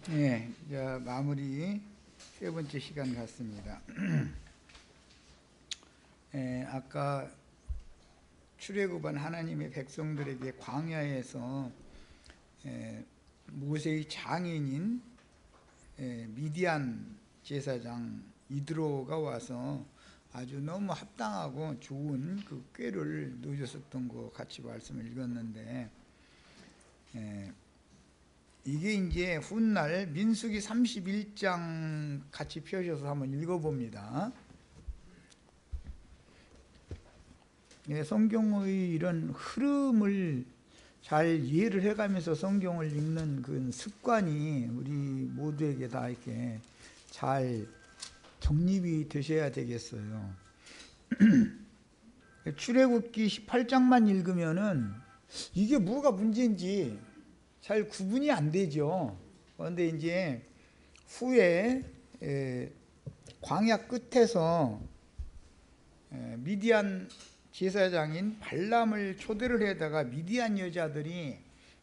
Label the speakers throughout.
Speaker 1: 예, 이제 마무리 세 번째 시간 같습니다. 예, 아까 출애굽한 하나님의 백성들에게 광야에서 모세의 장인인 미디안 제사장 이드로가 와서 아주 너무 합당하고 좋은 그 꾀를 놓으셨던 거 같이 말씀을 읽었는데, 이게 이제 훗날 민수기 31장 같이 펴셔서 한번 읽어봅니다. 성경의 이런 흐름을 잘 이해를 해가면서 성경을 읽는 그 습관이 우리 모두에게 다 이렇게 잘 정립이 되셔야 되겠어요. 출애굽기 18장만 읽으면은 이게 뭐가 문제인지 잘 구분이 안 되죠. 그런데 이제 후에 광야 끝에서 미디안 제사장인 발람을 초대를 해다가 미디안 여자들이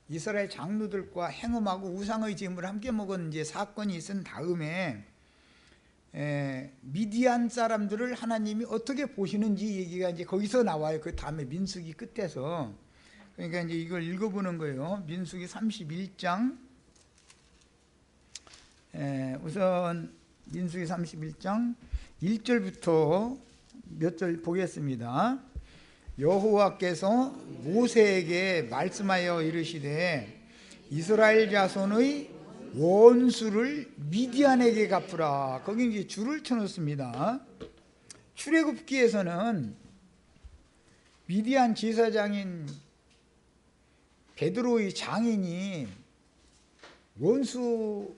Speaker 1: 이스라엘 장로들과 행음하고 우상의 제물을 함께 먹은 이제 사건이 있은 다음에 미디안 사람들을 하나님이 어떻게 보시는지 얘기가 이제 거기서 나와요. 그 다음에 민수기 끝에서. 그러니까 이제 이걸 읽어보는 거예요. 민수기 31장. 우선 민수기 31장 1절부터 몇 절 보겠습니다. 여호와께서 모세에게 말씀하여 이르시되 이스라엘 자손의 원수를 미디안에게 갚으라. 거기 이제 줄을 쳐놓습니다. 출애굽기에서는 미디안 제사장인 베드로의 장인이 원수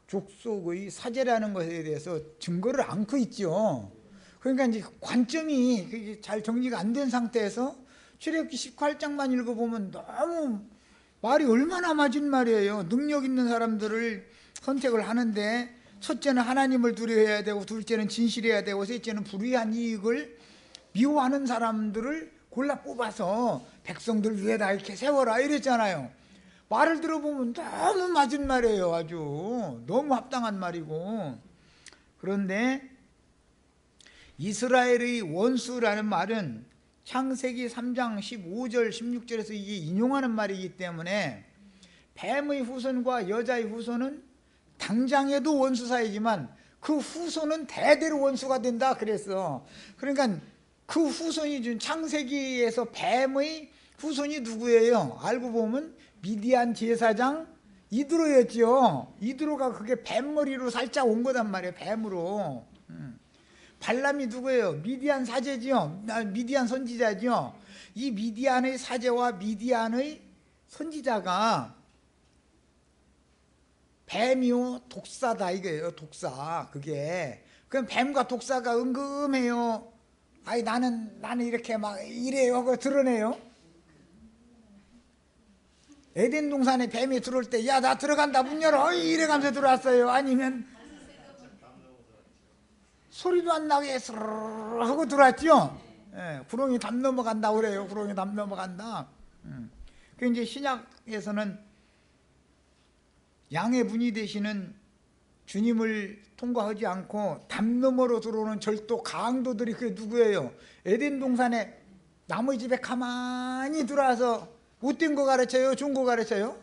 Speaker 1: 족속의 사제라는 것에 대해서 증거를 안고 있죠. 그러니까 이제 관점이 잘 정리가 안 된 상태에서 출애굽기 18장만 읽어보면 너무 말이 얼마나 맞은 말이에요. 능력 있는 사람들을 선택을 하는데 첫째는 하나님을 두려워해야 되고, 둘째는 진실해야 되고, 셋째는 불의한 이익을 미워하는 사람들을 골라 뽑아서 백성들 위에다 이렇게 세워라 이랬잖아요. 말을 들어보면 너무 맞은 말이에요. 아주 너무 합당한 말이고. 그런데 이스라엘의 원수라는 말은 창세기 3장 15절 16절에서 이게 인용하는 말이기 때문에 뱀의 후손과 여자의 후손은 당장에도 원수 사이지만 그 후손은 대대로 원수가 된다 그랬어. 그러니까 그 후손이 준 창세기에서 뱀의 후손이 누구예요? 알고 보면 미디안 제사장 이드로였죠. 이드로가 그게 뱀머리로 살짝 온 거단 말이에요. 뱀으로. 발람이 누구예요? 미디안 사제지요. 미디안 선지자지요. 이 미디안의 사제와 미디안의 선지자가 뱀이요 독사다 이거예요. 독사. 그게 그럼 뱀과 독사가 은금해요. 아이 나는 이렇게 막 이래요 하고 드러내요. 에덴 동산에 뱀이 들어올 때 야 나 들어간다 문 열어 이래가면서 들어왔어요. 아니면 소리도 안 나게 스르르 하고 들어왔죠. 구렁이 담 넘어간다 그래요. 구렁이 담 넘어간다. 그 이제 신약에서는 양의 분이 되시는 주님을 통과하지 않고 담 너머로 들어오는 절도 강도들이 그게 누구예요? 에덴 동산에 남의 집에 가만히 들어와서 못된 거 가르쳐요? 좋은 거 가르쳐요?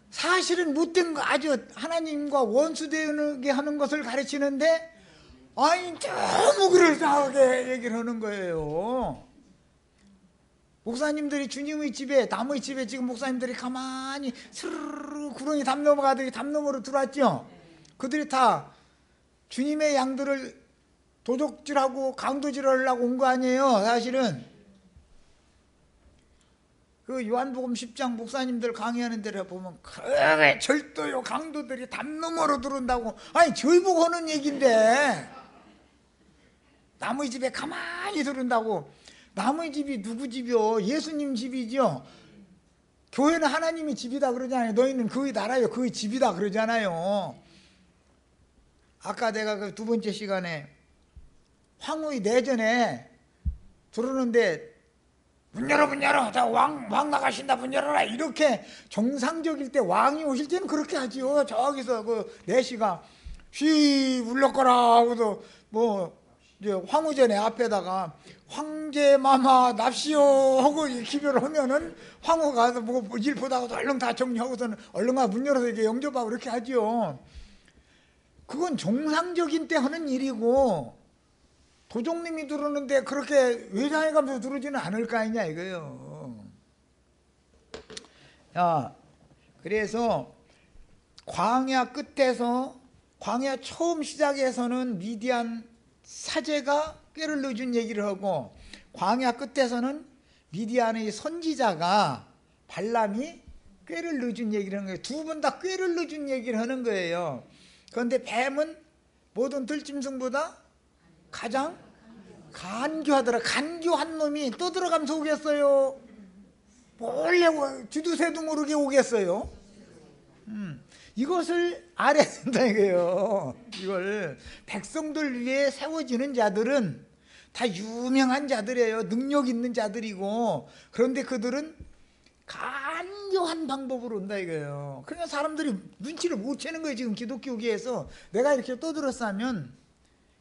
Speaker 1: 사실은 못된 거, 아주 하나님과 원수되게 하는 것을 가르치는데 아니 너무 그럴싸하게 얘기를 하는 거예요. 목사님들이 주님의 집에 남의 집에 지금 목사님들이 가만히 스르르 구렁이 담 넘어가더니 담 너머로 들어왔죠. 그들이 다 주님의 양들을 도적질하고 강도질하려고 온 거 아니에요. 사실은 그 요한복음 10장 목사님들 강의하는 데를 보면 그래 절도요 강도들이 담 너머로 들어온다고. 아니 저희 보고 하는 얘기인데 남의 집에 가만히 들어온다고. 남의 집이 누구 집이요? 예수님 집이죠. 교회는 하나님의 집이다 그러잖아요. 너희는 그의 나라요 그의 집이다 그러잖아요. 아까 내가 그 두 번째 시간에 황후의 내전에 들어오는데 문 열어 문 열어, 왕 나가신다, 문 열어라. 이렇게 정상적일 때 왕이 오실 때는 그렇게 하지요. 저기서 그 내시가 휘 울렸거라 하고도 뭐 이제 황후전에 앞에다가 황제마마 납시오 하고 기별을 하면은 황후가 가서 뭐 일 보다가도 얼른 다 정리하고서는 얼른 가 문 열어서 이렇게 영접하고 그렇게 하지요. 그건 정상적인 때 하는 일이고, 도종님이 들어오는데 그렇게 외장해 가면서 들어오지는 않을 거 아니냐 이거예요. 야, 그래서 광야 끝에서, 광야 처음 시작에서는 미디안 사제가 꾀를 넣어준 얘기를 하고, 광야 끝에서는 미디안의 선지자가 발람이 꾀를 넣어준 얘기를 하는 거예요. 두 번 다 꾀를 넣어준 얘기를 하는 거예요. 그런데 뱀은 모든 들짐승보다 가장 간교하더라. 간교한 놈이 떠들어가면서 오겠어요? 몰래 쥐두새도 모르게 오겠어요? 이것을 알아야 된다 이거예요. 이걸 백성들 위해 세워지는 자들은 다 유명한 자들이에요. 능력 있는 자들이고, 그런데 그들은 간교한 방법으로 온다 이거예요. 그러니까 사람들이 눈치를 못 채는 거예요. 지금 기독교계에서 내가 이렇게 떠들었으면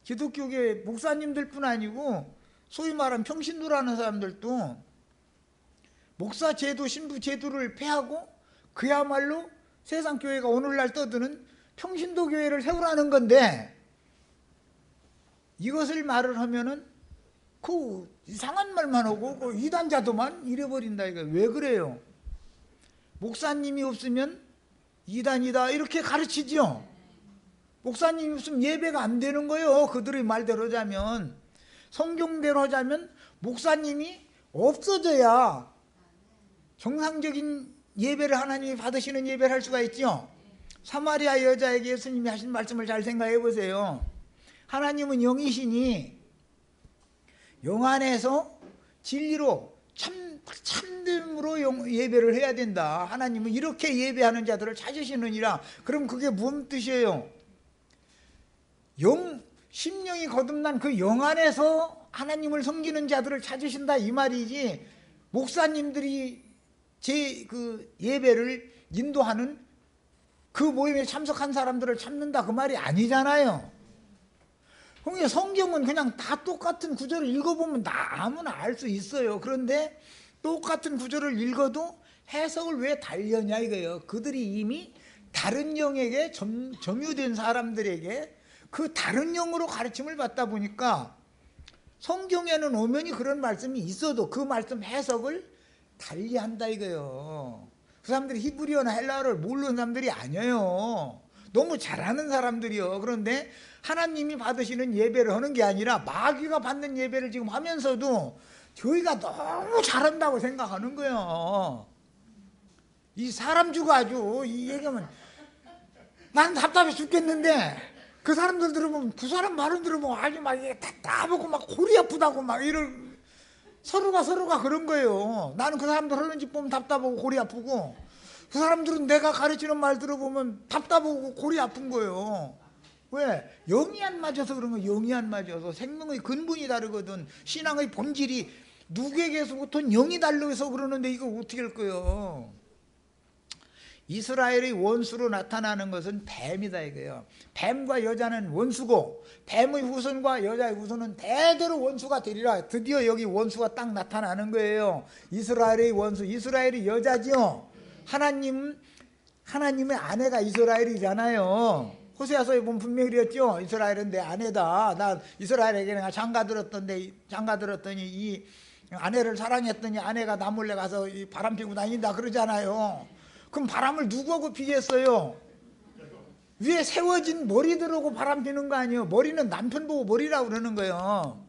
Speaker 1: 기독교계 목사님들 뿐 아니고 소위 말하는 평신도라는 사람들도 목사 제도, 신부 제도를 폐하고 그야말로 세상 교회가 오늘날 떠드는 평신도 교회를 세우라는 건데, 이것을 말을 하면은 그 이상한 말만 하고 그 이단자도만 잃어버린다 이거. 왜 그래요? 목사님이 없으면 이단이다 이렇게 가르치죠. 목사님이 없으면 예배가 안 되는 거예요. 그들의 말대로 하자면, 성경대로 하자면 목사님이 없어져야 정상적인 예배를 하나님이 받으시는 예배를 할 수가 있죠. 사마리아 여자에게 예수님이 하신 말씀을 잘 생각해 보세요. 하나님은 영이시니 영 안에서 진리로 참됨으로 예배를 해야 된다. 하나님은 이렇게 예배하는 자들을 찾으시느니라. 그럼 그게 무슨 뜻이에요? 심령이 거듭난 그 영 안에서 하나님을 섬기는 자들을 찾으신다 이 말이지, 목사님들이 그 예배를 인도하는 그 모임에 참석한 사람들을 찾는다 그 말이 아니잖아요. 그러니까 성경은 그냥 다 똑같은 구절을 읽어보면 다 아무나 알 수 있어요. 그런데 똑같은 구절을 읽어도 해석을 왜 달려냐 이거예요. 그들이 이미 다른 영에게 점유된 사람들에게 그 다른 영으로 가르침을 받다 보니까 성경에는 엄연히 그런 말씀이 있어도 그 말씀 해석을 달리한다 이거예요. 그 사람들이 히브리어나 헬라어를 모르는 사람들이 아니에요. 너무 잘하는 사람들이요. 그런데 하나님이 받으시는 예배를 하는 게 아니라 마귀가 받는 예배를 지금 하면서도 저희가 너무 잘한다고 생각하는 거예요. 이 사람 주고 아주 이 얘기하면 난 답답해 죽겠는데, 그 사람들 들어보면, 그 사람 말을 들어보면 아주 막 답답하고 막 골이 아프다고 막 이럴, 서로가 그런 거예요. 나는 그 사람들 하는 짓 보면 답답하고 골이 아프고, 그 사람들은 내가 가르치는 말 들어보면 답답하고 골이 아픈 거예요. 왜? 영이 안 맞아서 그런 거예요. 영이 안 맞아서. 생명의 근본이 다르거든. 신앙의 본질이 누구에게서부터 영이 달라서 그러는데 이거 어떻게 할 거예요? 이스라엘의 원수로 나타나는 것은 뱀이다 이거예요. 뱀과 여자는 원수고, 뱀의 후손과 여자의 후손은 대대로 원수가 되리라. 드디어 여기 원수가 딱 나타나는 거예요. 이스라엘의 원수, 이스라엘이 여자죠. 하나님의 아내가 이스라엘이잖아요. 호세아서에 보면 분명히 그랬죠. 이스라엘은 내 아내다. 나 이스라엘에게 내가 장가 들었더니 이 아내를 사랑했더니 아내가 나 몰래 가서 바람 피고 다닌다 그러잖아요. 그럼 바람을 누구하고 피겠어요? 위에 세워진 머리들하고 바람 피는 거 아니에요. 머리는 남편 보고 머리라고 그러는 거예요.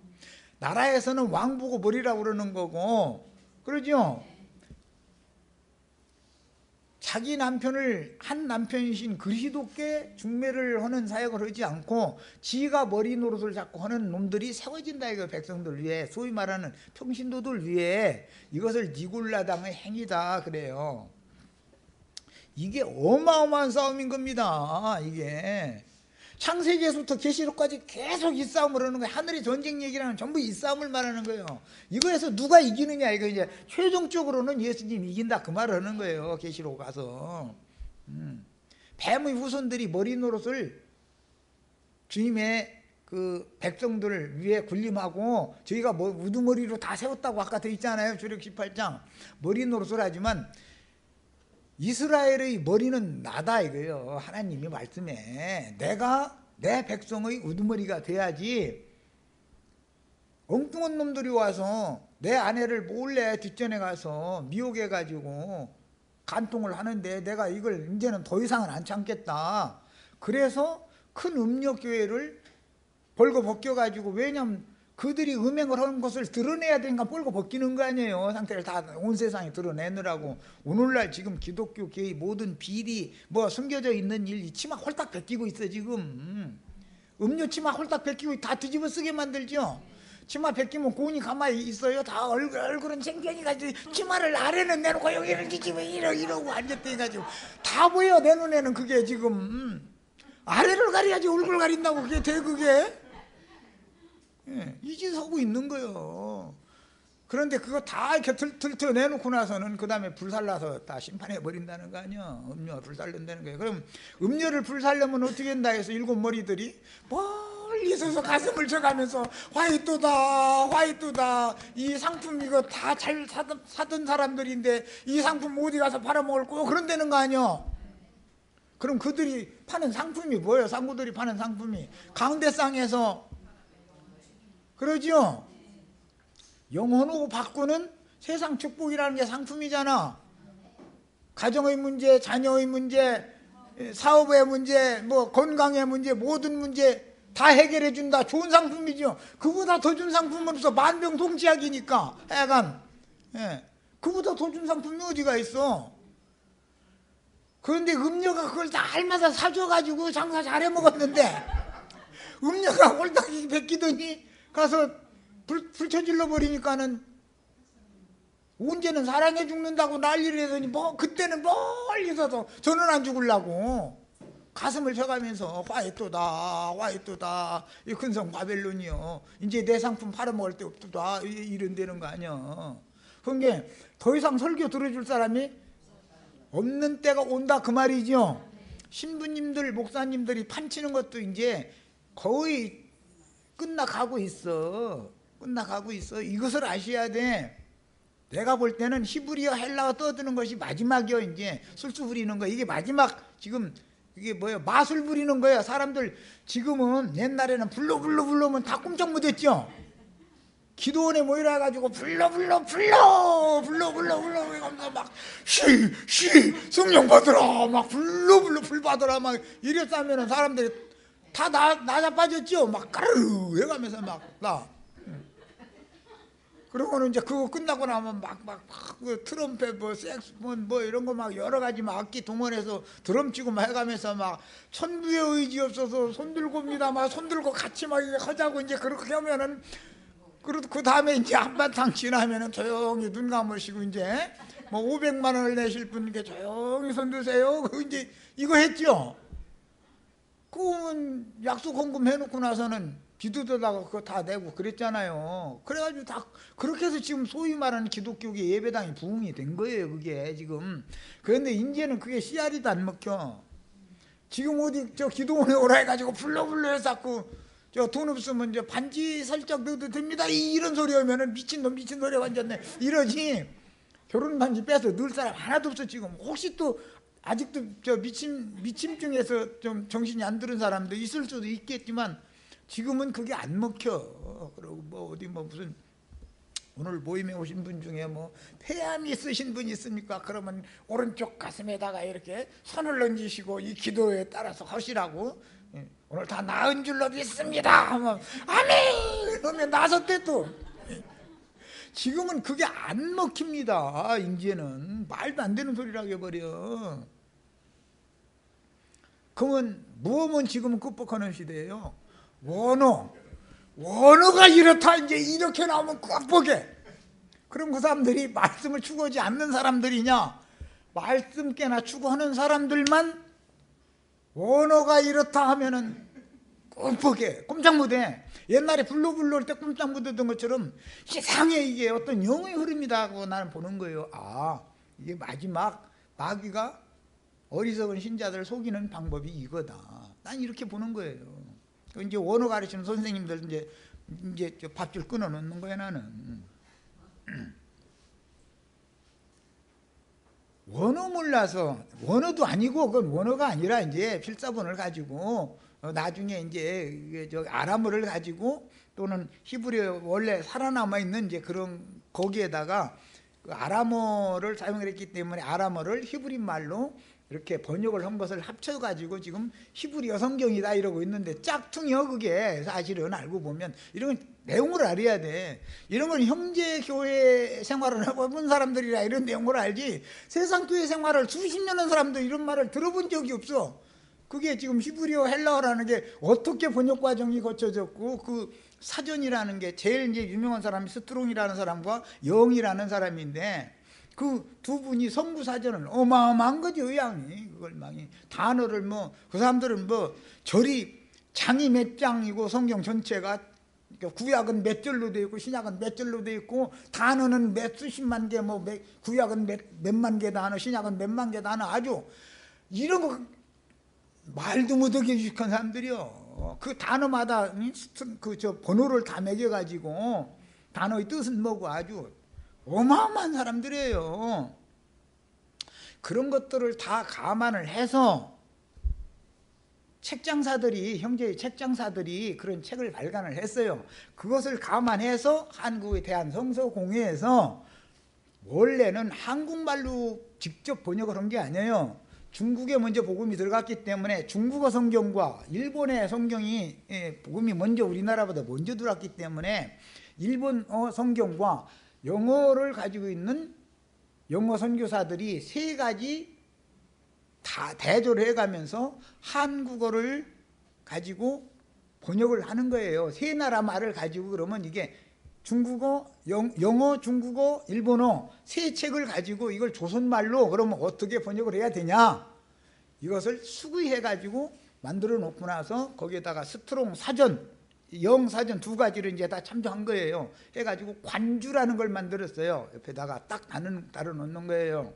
Speaker 1: 나라에서는 왕 보고 머리라고 그러는 거고, 그러죠? 자기 남편을 한 남편이신 그리스도께 중매를 하는 사역을 하지 않고 지가 머리 노릇을 자꾸 하는 놈들이 세워진다 이거. 백성들 위해, 소위 말하는 평신도들 위해. 이것을 니골라당의 행위다 그래요. 이게 어마어마한 싸움인 겁니다. 이게 창세기에서부터 계시록까지 계속 이 싸움을 하는 거예요. 하늘의 전쟁 얘기라는 전부 이 싸움을 말하는 거예요. 이거에서 누가 이기느냐, 이거 이제 최종적으로는 예수님이 이긴다 그 말을 하는 거예요. 계시록 가서. 뱀의 후손들이 머리 노릇을 주님의 그 백성들 위에 군림하고 저희가 뭐 우두머리로 다 세웠다고 아까 돼 있잖아요. 출애굽 18장. 머리 노릇을 하지만 이스라엘의 머리는 나다 이거예요. 하나님이 말씀에 내가 내 백성의 우두머리가 돼야지 엉뚱한 놈들이 와서 내 아내를 몰래 뒷전에 가서 미혹해가지고 간통을 하는데 내가 이걸 이제는 더 이상은 안 참겠다. 그래서 큰 음력교회를 벌거 벗겨가지고, 왜냐면 그들이 음행을 하는 것을 드러내야 되니까 벌거 벗기는 거 아니에요. 상태를 다 온 세상에 드러내느라고. 오늘날 지금 기독교계의 모든 비리 뭐 숨겨져 있는 일, 이 치마 홀딱 벗기고 있어 지금. 음료 치마 홀딱 벗기고 다 뒤집어 쓰게 만들죠. 치마 벗기면 고운이 가만히 있어요. 다 얼굴은 생견이 가지고 치마를 아래는 내놓고 여기를 뒤집어 이러고 앉았대 가지고 다 보여. 내 눈에는 그게 지금 아래를 가려야지 얼굴 가린다고 그게 돼 그게. 예, 이 짓 하고 있는 거예요. 그런데 그거 다 이렇게 들춰내놓고 나서는 그 다음에 불살라서 다 심판해 버린다는 거 아니야. 음료 불살른다는 거예요. 그럼 음료를 불살려면 어떻게 한다 해서 일곱 머리들이 멀리 서서 가슴을 쳐가면서 화이트다 화이트다, 이 상품 이거 다 잘 사던 사람들인데 이 상품 어디 가서 팔아먹을 거요 그런다는 거 아니야. 그럼 그들이 파는 상품이 뭐예요? 상구들이 파는 상품이 강대상에서 그러죠. 영혼하고 바꾸는 세상 축복이라는 게 상품이잖아. 가정의 문제, 자녀의 문제, 사업의 문제, 뭐 건강의 문제, 모든 문제 다 해결해 준다. 좋은 상품이죠. 그보다 더 준 상품은 없어. 만병통치약이니까 하여간. 예. 그보다 더 준 상품이 어디가 있어. 그런데 음료가 그걸 다 알마다 사줘가지고 장사 잘해 먹었는데 음료가 홀딱이 베끼더니 가서 불 쳐질러 버리니까는 언제는 사랑해 죽는다고 난리를 하더니 뭐 그때는 멀리서도 저는 안 죽으려고 가슴을 쳐가면서 화이토다 화이토다 이 큰성 바벨론이요 이제 내 상품 팔아먹을 데 없다 이런다는 거 아니야. 그러니까 더 이상 설교 들어줄 사람이 없는 때가 온다 그 말이죠. 신부님들 목사님들이 판치는 것도 이제 거의 끝나가고 있어. 끝나가고 있어. 이것을 아셔야 돼. 내가 볼 때는 히브리어 헬라어 떠드는 것이 마지막이요. 이제 술수 부리는 거 이게 마지막. 지금 이게 뭐예요? 마술 부리는 거예요. 사람들 지금은 옛날에는 불러면 다 꼼짝 못했죠. 기도원에 모이라 해가지고 불러 하면서 막 성령 받으라 막 불 받으라 막 이랬다면은 사람들이 다 나자 빠졌죠. 막 까르르 해가면서 막 나. 그러고는 이제 그거 끝나고 나면 막 그 트럼펫 뭐 색스폰 뭐 이런 거 막 여러 가지 막 악기 동원해서 드럼 치고 막 해가면서 막 천부의 의지 없어서 손 들고 옵니다. 막 손 들고 같이 막 하자고 이제 그렇게 하면은 그 다음에 이제 한바탕 지나면은 조용히 눈 감으시고 이제 뭐 500만 원을 내실 분께 조용히 손 드세요. 그 이제 이거 했죠. 그러면 약속 헌금 해놓고 나서는 비두더다가 그거 다 내고 그랬잖아요. 그래가지고 다 그렇게 해서 지금 소위 말하는 기독교계 예배당이 부흥이 된 거예요. 그게 지금. 그런데 이제는 그게 씨알이도 안 먹혀. 지금 어디 저 기도원에 오라 해가지고 불러 해서 자꾸 저 돈 없으면 저 반지 살짝 넣어도 됩니다 이런 소리 하면은 미친놈 완전네 이러지. 결혼 반지 빼서 넣을 사람 하나도 없어 지금. 혹시 또 아직도 저 미침증에서 좀 정신이 안 들은 사람도 있을 수도 있겠지만 지금은 그게 안 먹혀. 그리고 뭐 어디 뭐 무슨 오늘 모임에 오신 분 중에 뭐 폐암이 있으신 분 있습니까? 그러면 오른쪽 가슴에다가 이렇게 손을 얹으시고 이 기도에 따라서 하시라고. 오늘 다 나은 줄로 믿습니다 하면 아멘 그러면 나섰대 또. 지금은 그게 안 먹힙니다. 이제는 말도 안 되는 소리라고 해버려. 그러면 무엇은 지금은 극복하는 시대예요. 원어가 이렇다 이제 이렇게 나오면 극복해. 그럼 그 사람들이 말씀을 추구하지 않는 사람들이냐? 말씀 깨나 추구하는 사람들만 원어가 이렇다 하면은 뻔뻔해. 꼼짝 못해. 옛날에 불로불로 할 때 꼼짝 못했던 것처럼 세상에 이게 어떤 영의 흐름이다 하고 나는 보는 거예요. 아, 이게 마지막 마귀가 어리석은 신자들을 속이는 방법이 이거다. 난 이렇게 보는 거예요. 이제 원어 가르치는 선생님들 이제 밧줄 끊어 놓는 거야 나는. 원어 몰라서, 원어도 아니고 그건 원어가 아니라 이제 필사본을 가지고 나중에 이제 아람어를 가지고 또는 히브리어 원래 살아남아 있는 이제 그런 거기에다가 그 아람어를 사용했기 때문에 아람어를 히브리 말로 이렇게 번역을 한 것을 합쳐가지고 지금 히브리어 성경이다 이러고 있는데 짝퉁이요 그게. 사실은 알고 보면 이런 내용을 알아야 돼. 이런 건 형제 교회 생활을 해본 사람들이라 이런 내용을 알지, 세상 교회 생활을 수십 년 한 사람도 이런 말을 들어본 적이 없어. 그게 지금 히브리어 헬라어라는 게 어떻게 번역 과정이 거쳐졌고, 그 사전이라는 게 제일 이제 유명한 사람이 스트롱이라는 사람과 영이라는 사람인데 그 두 분이 성구 사전을 어마어마한 거죠. 의양이 그걸 많이 단어를 그 사람들은 절이 장이 몇 장이고 성경 전체가 구약은 몇 절로 되어 있고 신약은 몇 절로 되어 있고 단어는 몇 수십만 개, 구약은 몇만 개 단어, 신약은 몇만 개 단어, 아주 이런 거 말도 못하게 유식한 사람들이요. 그 단어마다 번호를 다 매겨가지고 단어의 뜻은 뭐고 아주 어마어마한 사람들이에요. 그런 것들을 다 감안을 해서 책장사들이, 형제의 책장사들이 그런 책을 발간을 했어요. 그것을 감안해서 한국의 대한성서공회에서 원래는 한국말로 직접 번역을 한 게 아니에요. 중국에 먼저 복음이 들어갔기 때문에 중국어 성경과 일본의 성경이 복음이 먼저 우리나라보다 먼저 들어왔기 때문에 일본어 성경과 영어를 가지고 있는 영어 선교사들이 세 가지 다 대조를 해가면서 한국어를 가지고 번역을 하는 거예요. 세 나라 말을 가지고. 그러면 이게 중국어, 영어, 중국어, 일본어 세 책을 가지고 이걸 조선말로 그러면 어떻게 번역을 해야 되냐, 이것을 수구해 가지고 만들어 놓고 나서 거기에다가 스트롱 사전, 영 사전 두 가지를 이제 다 참조한 거예요. 해가지고 관주라는 걸 만들었어요. 옆에다가 딱 달아 놓는 거예요.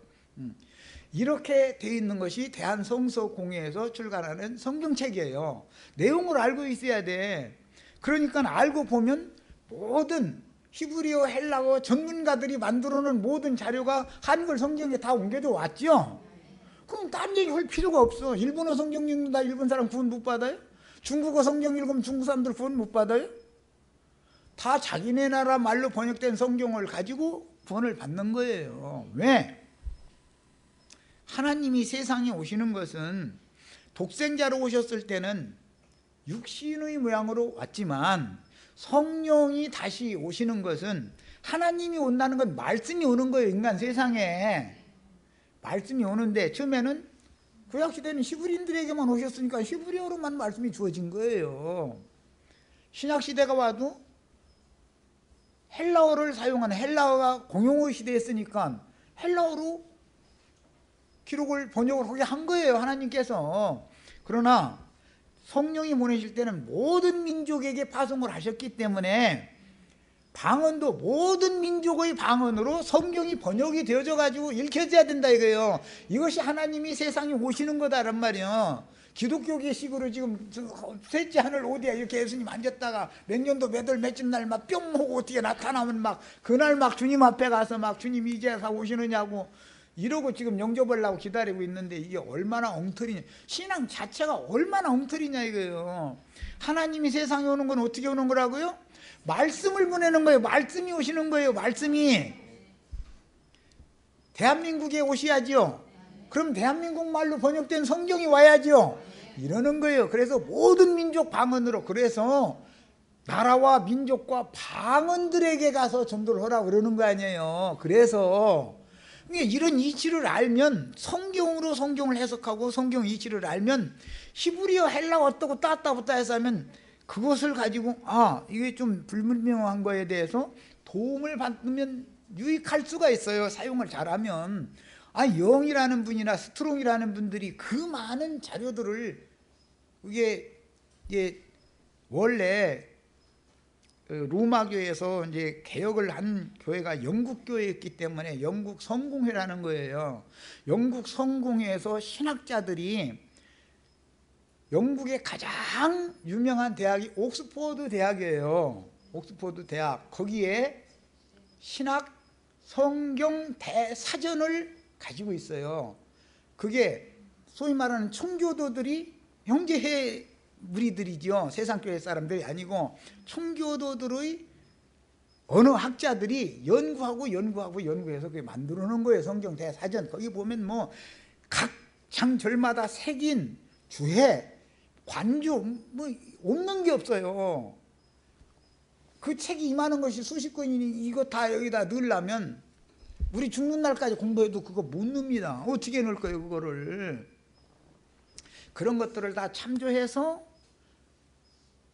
Speaker 1: 이렇게 돼 있는 것이 대한성서공회에서 출간하는 성경책이에요. 내용을 알고 있어야 돼. 그러니까 알고 보면 모든 히브리어, 헬라어 전문가들이 만들어 놓은 모든 자료가 한글 성경에 다 옮겨져 왔죠. 그럼 딴 얘기 할 필요가 없어. 일본어 성경 읽는다 일본 사람 구원 못 받아요? 중국어 성경 읽으면 중국 사람들 구원 못 받아요? 다 자기네 나라 말로 번역된 성경을 가지고 구원을 받는 거예요. 왜? 하나님이 세상에 오시는 것은 독생자로 오셨을 때는 육신의 모양으로 왔지만 성령이 다시 오시는 것은, 하나님이 온다는 건 말씀이 오는 거예요. 인간 세상에 말씀이 오는데 처음에는 구약시대는 히브리인들에게만 오셨으니까 히브리어로만 말씀이 주어진 거예요. 신약시대가 와도 헬라어를 사용하는, 헬라어가 공용어 시대였으니까 헬라어로 기록을 번역을 하게 한 거예요, 하나님께서. 그러나 성령이 보내실 때는 모든 민족에게 파송을 하셨기 때문에 방언도 모든 민족의 방언으로 성경이 번역이 되어져 가지고 읽혀져야 된다 이거예요. 이것이 하나님이 세상에 오시는 거다란 말이에요. 기독교계식으로 지금 셋째 하늘 어디야 이렇게 예수님 앉았다가 몇 년도 몇 월 몇째 날 막 뿅 하고 어떻게 나타나면 막 그날 막 주님 앞에 가서 막 주님 이제 다 오시느냐고 이러고 지금 영접하려고 기다리고 있는데 이게 얼마나 엉터리냐. 신앙 자체가 얼마나 엉터리냐 이거예요. 하나님이 세상에 오는 건 어떻게 오는 거라고요? 말씀을 보내는 거예요. 말씀이 오시는 거예요. 말씀이. 대한민국에 오셔야죠. 그럼 대한민국 말로 번역된 성경이 와야죠. 이러는 거예요. 그래서 모든 민족 방언으로, 그래서 나라와 민족과 방언들에게 가서 전도를 하라고 그러는 거 아니에요. 그래서 이런 이치를 알면, 성경으로 성경을 해석하고 성경 이치를 알면 히브리어, 헬라어 어떻고 따따붙다 해서 하면 그것을 가지고 이게 좀 불분명한 거에 대해서 도움을 받으면 유익할 수가 있어요. 사용을 잘하면. 영이라는 분이나 스트롱이라는 분들이 그 많은 자료들을 이게 원래 로마 교회에서 이제 개혁을 한 교회가 영국 교회였기 때문에 영국 성공회라는 거예요. 영국 성공회에서 신학자들이 영국의 가장 유명한 대학이 옥스퍼드 대학이에요. 옥스퍼드 대학. 거기에 신학 성경 대사전을 가지고 있어요. 그게 소위 말하는 총교도들이 형제회 무리들이죠. 세상교회 사람들이 아니고 총교도들의 어느 학자들이 연구해서 그게 만들어 놓은 거예요. 성경 대사전. 거기 보면 뭐 각 장절마다 새긴 주해, 관주 뭐 없는 게 없어요. 그 책이 이만한 것이 수십 권이니 이거 다 여기다 넣으려면 우리 죽는 날까지 공부해도 그거 못 넣습니다. 어떻게 넣을 거예요, 그거를. 그런 것들을 다 참조해서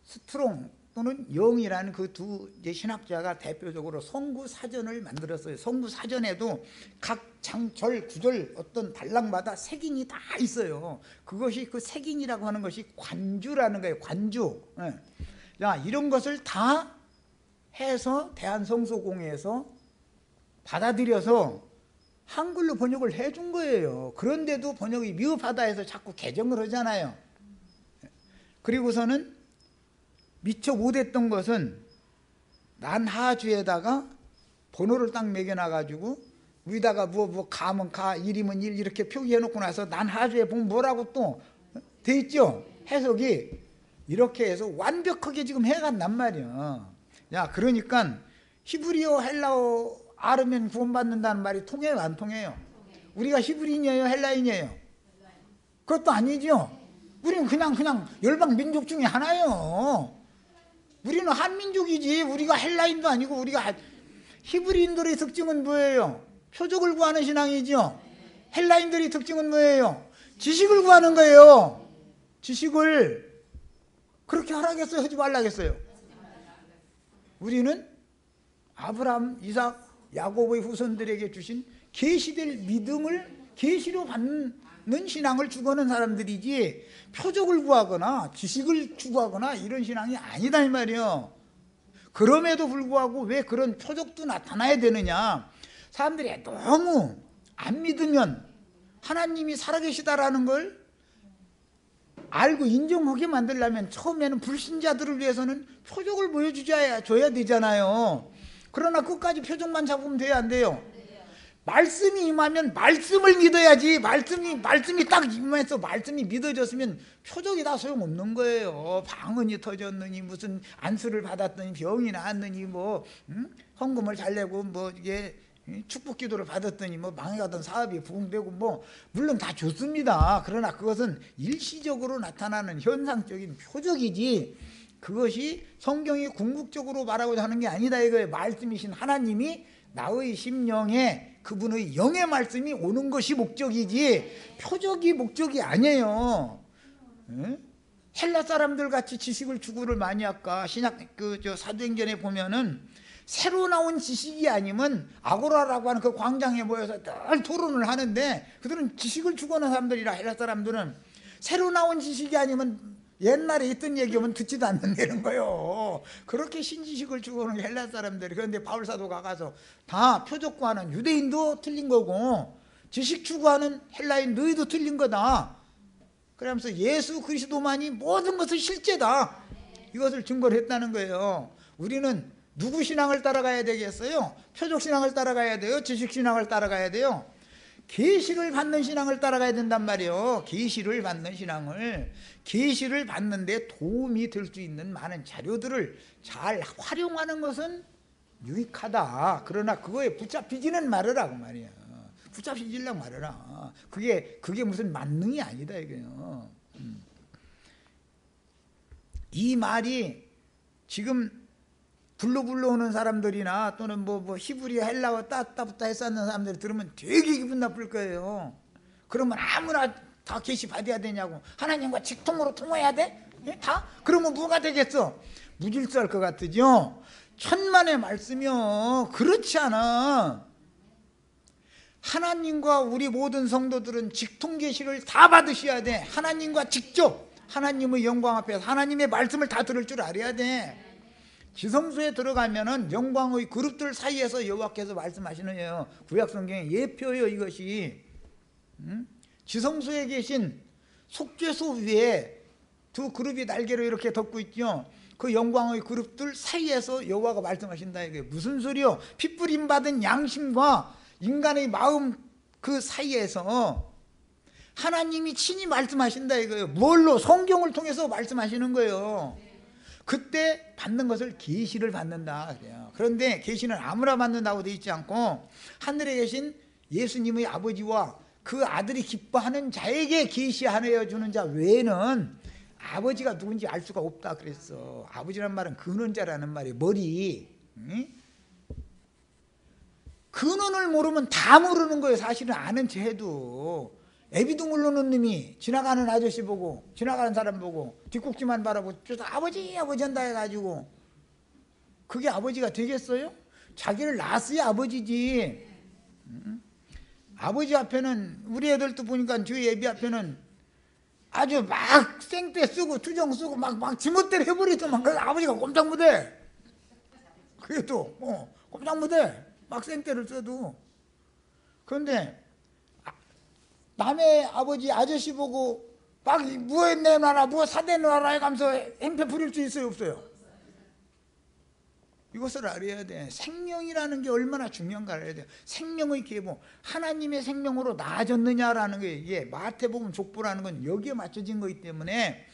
Speaker 1: 스트롱 또는 영이라는 그 두 신학자가 대표적으로 성구사전을 만들었어요. 성구사전에도 각 장절, 구절 어떤 단락마다 색인이 다 있어요. 그것이 그 색인이라고 하는 것이 관주라는 거예요. 관주. 자, 이런 것을 다 해서 대한성서공회에서 받아들여서 한글로 번역을 해준 거예요. 그런데도 번역이 미흡하다 해서 자꾸 개정을 하잖아요. 그리고서는 미처 못했던 것은 난하주에다가 번호를 딱 매겨놔가지고 위다가 뭐 가면 가, 일이면 일 이렇게 표기해놓고 나서 난하주에 보면 뭐라고 또 돼 있죠. 해석이 이렇게 해서 완벽하게 지금 해간단 말이야. 야, 그러니까 히브리어, 헬라어 알으면 구원받는다는 말이 통해요, 안 통해요? 우리가 히브리인이에요, 헬라인이에요? 그것도 아니죠. 우리는 그냥 열방 민족 중에 하나예요. 우리는 한민족이지. 우리가 헬라인도 아니고. 우리가 히브리인들의 특징은 뭐예요? 표적을 구하는 신앙이죠. 헬라인들의 특징은 뭐예요? 지식을 구하는 거예요. 지식을. 그렇게 하라겠어요, 하지 말라겠어요? 우리는 아브라함, 이삭, 야곱의 후손들에게 주신 계시될 믿음을 계시로 받는 신앙을 추구하는 사람들이지 표적을 구하거나 지식을 추구하거나 이런 신앙이 아니다 이 말이에요. 그럼에도 불구하고 왜 그런 표적도 나타나야 되느냐. 사람들이 너무 안 믿으면 하나님이 살아계시다라는 걸 알고 인정하게 만들려면 처음에는 불신자들을 위해서는 표적을 보여줘야 되잖아요. 그러나 끝까지 표적만 잡으면 돼요, 안 돼요? 말씀이 임하면 말씀을 믿어야지. 말씀이 딱 임해서 말씀이 믿어졌으면 표적이 다 소용없는 거예요. 방언이 터졌느니 무슨 안수를 받았더니 병이 나았느니 뭐 헌금을 잘 내고 뭐 이게 축복기도를 받았더니 뭐 망해가던 사업이 부흥되고 뭐 물론 다 좋습니다. 그러나 그것은 일시적으로 나타나는 현상적인 표적이지 그것이 성경이 궁극적으로 말하고자 하는 게 아니다 이거예요. 말씀이신 하나님이 나의 심령에 그분의 영의 말씀이 오는 것이 목적이지 표적이 목적이 아니에요. 헬라 사람들 같이 지식을 추구를 많이 할까? 신약 사도행전에 보면은 새로 나온 지식이 아니면 아고라라고 하는 그 광장에 모여서 늘 토론을 하는데 그들은 지식을 추구하는 사람들이라 헬라 사람들은 새로 나온 지식이 아니면 옛날에 있던 얘기하면 듣지도 않는다는 거예요. 그렇게 신지식을 추구하는 헬라 사람들이. 그런데 바울 사도가 가서 다 표적 구하는 유대인도 틀린 거고 지식 추구하는 헬라인 너희도 틀린 거다. 그러면서 예수 그리스도만이 모든 것을 실제다. 이것을 증거를 했다는 거예요. 우리는 누구 신앙을 따라가야 되겠어요? 표적 신앙을 따라가야 돼요? 지식 신앙을 따라가야 돼요? 계시를 받는 신앙을 따라가야 된단 말이에요. 계시를 받는 신앙을. 계시를 받는데 도움이 될 수 있는 많은 자료들을 잘 활용하는 것은 유익하다. 그러나 그거에 붙잡히지는 말아라 그 말이야. 붙잡히지려고 말아라. 그게 무슨 만능이 아니다 이거예요. 이 말이 지금 불러 오는 사람들이나 또는 뭐 히브리어 헬라어 따따붙다 했었는 사람들이 들으면 되게 기분 나쁠 거예요. 그러면 아무나 다 계시 받아야 되냐고. 하나님과 직통으로 통해야 돼? 다? 그러면 뭐가 되겠어? 무질서할 것 같으죠? 천만의 말씀이요. 그렇지 않아. 하나님과 우리 모든 성도들은 직통 계시를 다 받으셔야 돼. 하나님과 직접 하나님의 영광 앞에서 하나님의 말씀을 다 들을 줄 알아야 돼. 지성소에 들어가면은 영광의 그룹들 사이에서 여호와께서 말씀하시는 거예요. 구약성경의 예표예요 이것이. 지성소에 계신 속죄소 위에 두 그룹이 날개로 이렇게 덮고 있죠. 그 영광의 그룹들 사이에서 여호와가 말씀하신다 이게 무슨 소리요? 핏부림 받은 양심과 인간의 마음 그 사이에서 하나님이 친히 말씀하신다 이거예요. 뭘로? 성경을 통해서 말씀하시는 거예요. 그때 받는 것을 계시를 받는다 그래요. 그런데 계시는 아무나 받는다고 되어 있지 않고 하늘에 계신 예수님의 아버지와 그 아들이 기뻐하는 자에게 계시하여 주는 자 외에는 아버지가 누군지 알 수가 없다 그랬어. 아버지란 말은 근원자라는 말이에요. 머리. 근원을 모르면 다 모르는 거예요. 사실은 아는 채 해도. 애비도 모르는 놈이 지나가는 아저씨 보고 지나가는 사람 보고 뒷꼭지만 바라보고 아버지 아버지 한다 해가지고 그게 아버지가 되겠어요? 자기를 낳았어야 아버지지. 아버지 앞에는 우리 애들도 보니까 저희 애비 앞에는 아주 막 생떼 쓰고 투정 쓰고 막 지멋대로 해버리더만. 그래서 아버지가 꼼짝 못해. 그래도 꼼짝 못해. 막 생떼를 써도. 그런데 남의 아저씨 보고 막 뭐 내놔라 뭐 사대 놔라 해가면서 행패 부릴 수 있어요 없어요? 이것을 알아야 돼. 생명이라는 게 얼마나 중요한가 알아야 돼. 생명의 계보, 하나님의 생명으로 나아졌느냐라는 게 이게 마태복음 족보라는 건 여기에 맞춰진 거기 때문에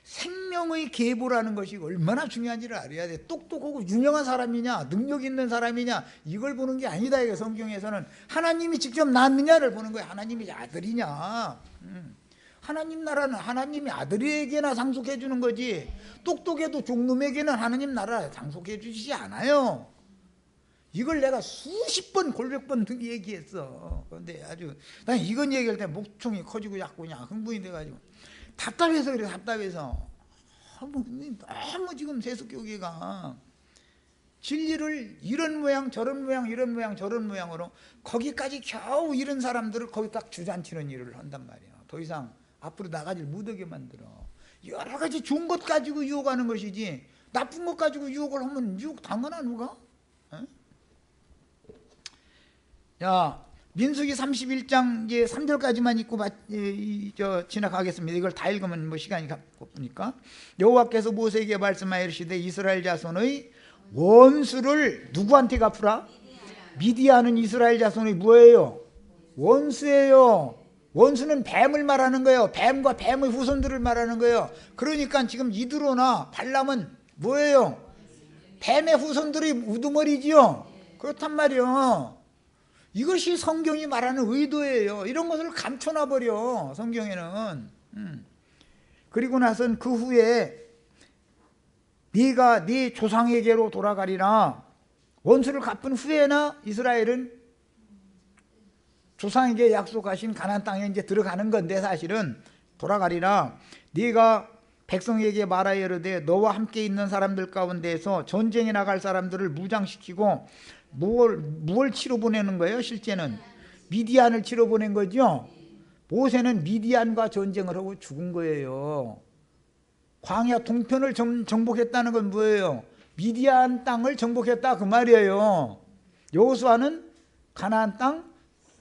Speaker 1: 생명의 계보라는 것이 얼마나 중요한지를 알아야 돼. 똑똑하고 유명한 사람이냐 능력 있는 사람이냐 이걸 보는 게 아니다. 이게 성경에서는 하나님이 직접 낳느냐를 보는 거야. 하나님이 아들이냐. 하나님 나라는 하나님이 아들에게나 상속해 주는 거지 똑똑해도 종놈에게는 하나님 나라 상속해 주시지 않아요. 이걸 내가 수십 번 골백 번 얘기했어. 그런데 아주 난 이건 얘기할 때 목청이 커지고 자꾸 그냥 흥분이 돼가지고 답답해서 그래. 답답해서 너무 지금 세속교계가 진리를 이런 모양 저런 모양 이런 모양 저런 모양으로 거기까지 겨우 이런 사람들을 거기 딱 주저앉히는 일을 한단 말이야. 더 이상 앞으로 나가질 못하게 만들어. 여러 가지 좋은 것 가지고 유혹하는 것이지 나쁜 것 가지고 유혹을 하면 유혹 당하나 누가? 자, 민수기 31장 이제 3절까지만 읽고 지나가겠습니다. 이걸 다 읽으면 뭐 시간이 바쁘니까. 여호와께서 모세에게 말씀하여 이르시되 이스라엘 자손의 원수를 누구한테 갚으라? 미디안은 이스라엘 자손의 뭐예요? 원수예요. 원수는 뱀을 말하는 거예요. 뱀과 뱀의 후손들을 말하는 거예요. 그러니까 지금 이드로나 발람은 뭐예요? 뱀의 후손들이 우두머리지요. 그렇단 말이에요. 이것이 성경이 말하는 의도예요. 이런 것을 감춰놔버려 성경에는. 그리고 나선 그 후에 네가 네 조상에게로 돌아가리라. 원수를 갚은 후에나 이스라엘은 조상에게 약속하신 가나안 땅에 이제 들어가는 건데 사실은 돌아가리라. 네가 백성에게 말하여 이르되 너와 함께 있는 사람들 가운데에서 전쟁에 나갈 사람들을 무장시키고 뭘 치러 보내는 거예요? 실제는 미디안을 치러 보낸 거죠. 모세는 미디안과 전쟁을 하고 죽은 거예요. 광야 동편을 정복했다는 건 뭐예요? 미디안 땅을 정복했다 그 말이에요. 여호수아는 가나안 땅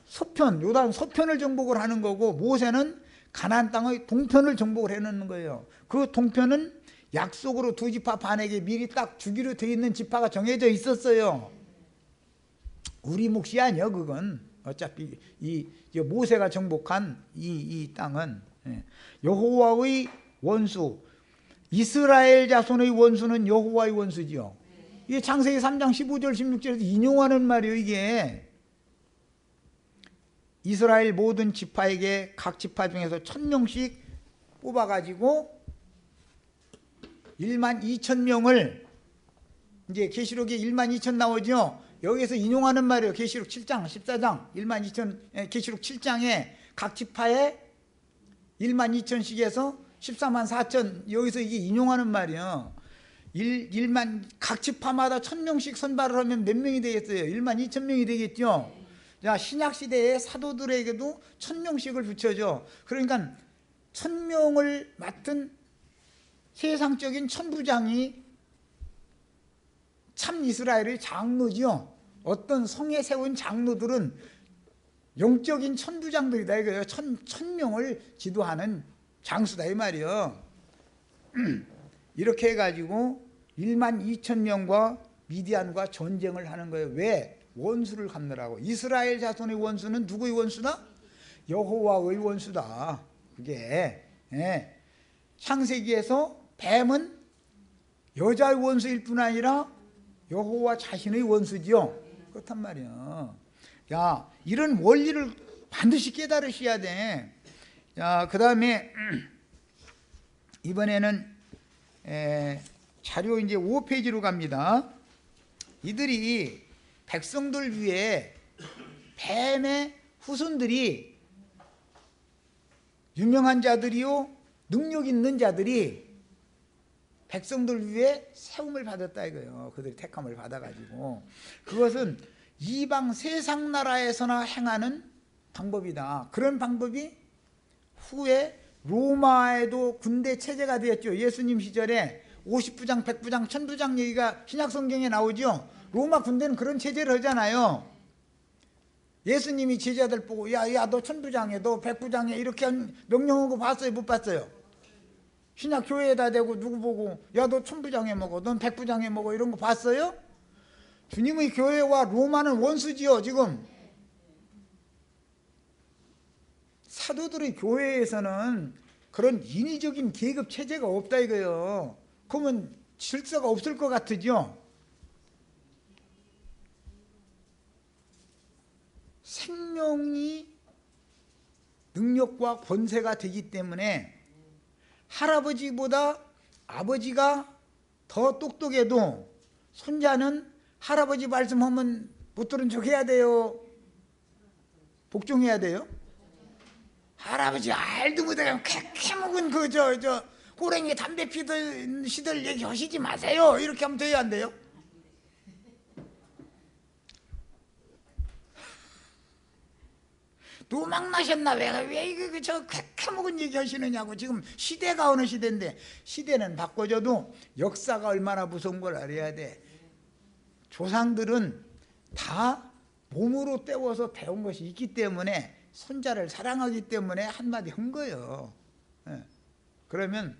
Speaker 1: 서편, 요단 서편을 정복을 하는 거고 모세는 가나안 땅의 동편을 정복을 해놓는 거예요. 그 동편은 약속으로 두 지파 반에게 미리 딱 주기로 돼 있는 지파가 정해져 있었어요. 우리 몫이 아니야 그건. 어차피 이 모세가 정복한 이 땅은 여호와의 원수, 이스라엘 자손의 원수는 여호와의 원수지요. 이게 창세기 3장 15절 16절에서 인용하는 말이에요. 이게 이스라엘 모든 지파에게 각 지파 중에서 1000명씩 뽑아가지고 12,000명을 이제 계시록에 12,000 나오죠. 여기에서 인용하는 말이에요. 계시록 7장 14장 12,000 계시록 7장에 각 지파에 12,000씩에서 144,000 여기서 이게 인용하는 말이에요. 각 지파마다 1000명씩 선발을 하면 몇 명이 되겠어요? 12,000명이 되겠죠. 자, 신약시대의 사도들에게도 1000명씩을 붙여줘. 그러니까 1000명을 맡은 세상적인 천부장이 참 이스라엘의 장로지요. 어떤 성에 세운 장로들은 영적인 천부장들이다 이거예요. 천명을 지도하는 장수다 이 말이요. 이렇게 해가지고 1만 2천 명과 미디안과 전쟁을 하는 거예요. 왜? 원수를 갚느라고. 이스라엘 자손의 원수는 누구의 원수다? 여호와의 원수다. 그게 창세기에서 뱀은 여자의 원수일 뿐 아니라 여호와 자신의 원수지요. 그렇단 말이야. 야, 이런 원리를 반드시 깨달으셔야 돼. 자, 그 다음에 이번에는 자료 이제 5페이지로 갑니다. 이들이 백성들 위에 뱀의 후손들이 유명한 자들이요 능력 있는 자들이 백성들 위해 세움을 받았다 이거예요. 그들이 택함을 받아가지고 그것은 이방 세상 나라에서나 행하는 방법이다. 그런 방법이 후에 로마에도 군대 체제가 되었죠. 예수님 시절에 50부장, 100부장, 1000부장 얘기가 신약성경에 나오죠. 로마 군대는 그런 체제를 하잖아요. 예수님이 제자들 보고 야 너 1000부장해 너 100부장해 이렇게 명령한 거 봤어요 못 봤어요? 신약 교회에다 대고 누구 보고 야 너 1000부장해 먹어 넌 100부장해 먹어 이런 거 봤어요? 주님의 교회와 로마는 원수지요. 지금 사도들의 교회에서는 그런 인위적인 계급 체제가 없다 이거예요. 그러면 질서가 없을 것 같으죠. 생명이 능력과 권세가 되기 때문에 할아버지보다 아버지가 더 똑똑해도 손자는 할아버지 말씀하면 못 들은 척 해야 돼요? 복종해야 돼요? 할아버지 알도 못해 캐먹은 그 호랭이 담배 피던 시절 얘기 하시지 마세요. 이렇게 하면 돼요 안 돼요? 노망 나셨나? 왜 이거 캐먹은 얘기 하시느냐고. 지금 시대가 어느 시대인데 시대는 바꿔줘도 역사가 얼마나 무서운 걸 알아야 돼. 조상들은 다 몸으로 때워서 배운 것이 있기 때문에 손자를 사랑하기 때문에 한마디 한 거예요. 그러면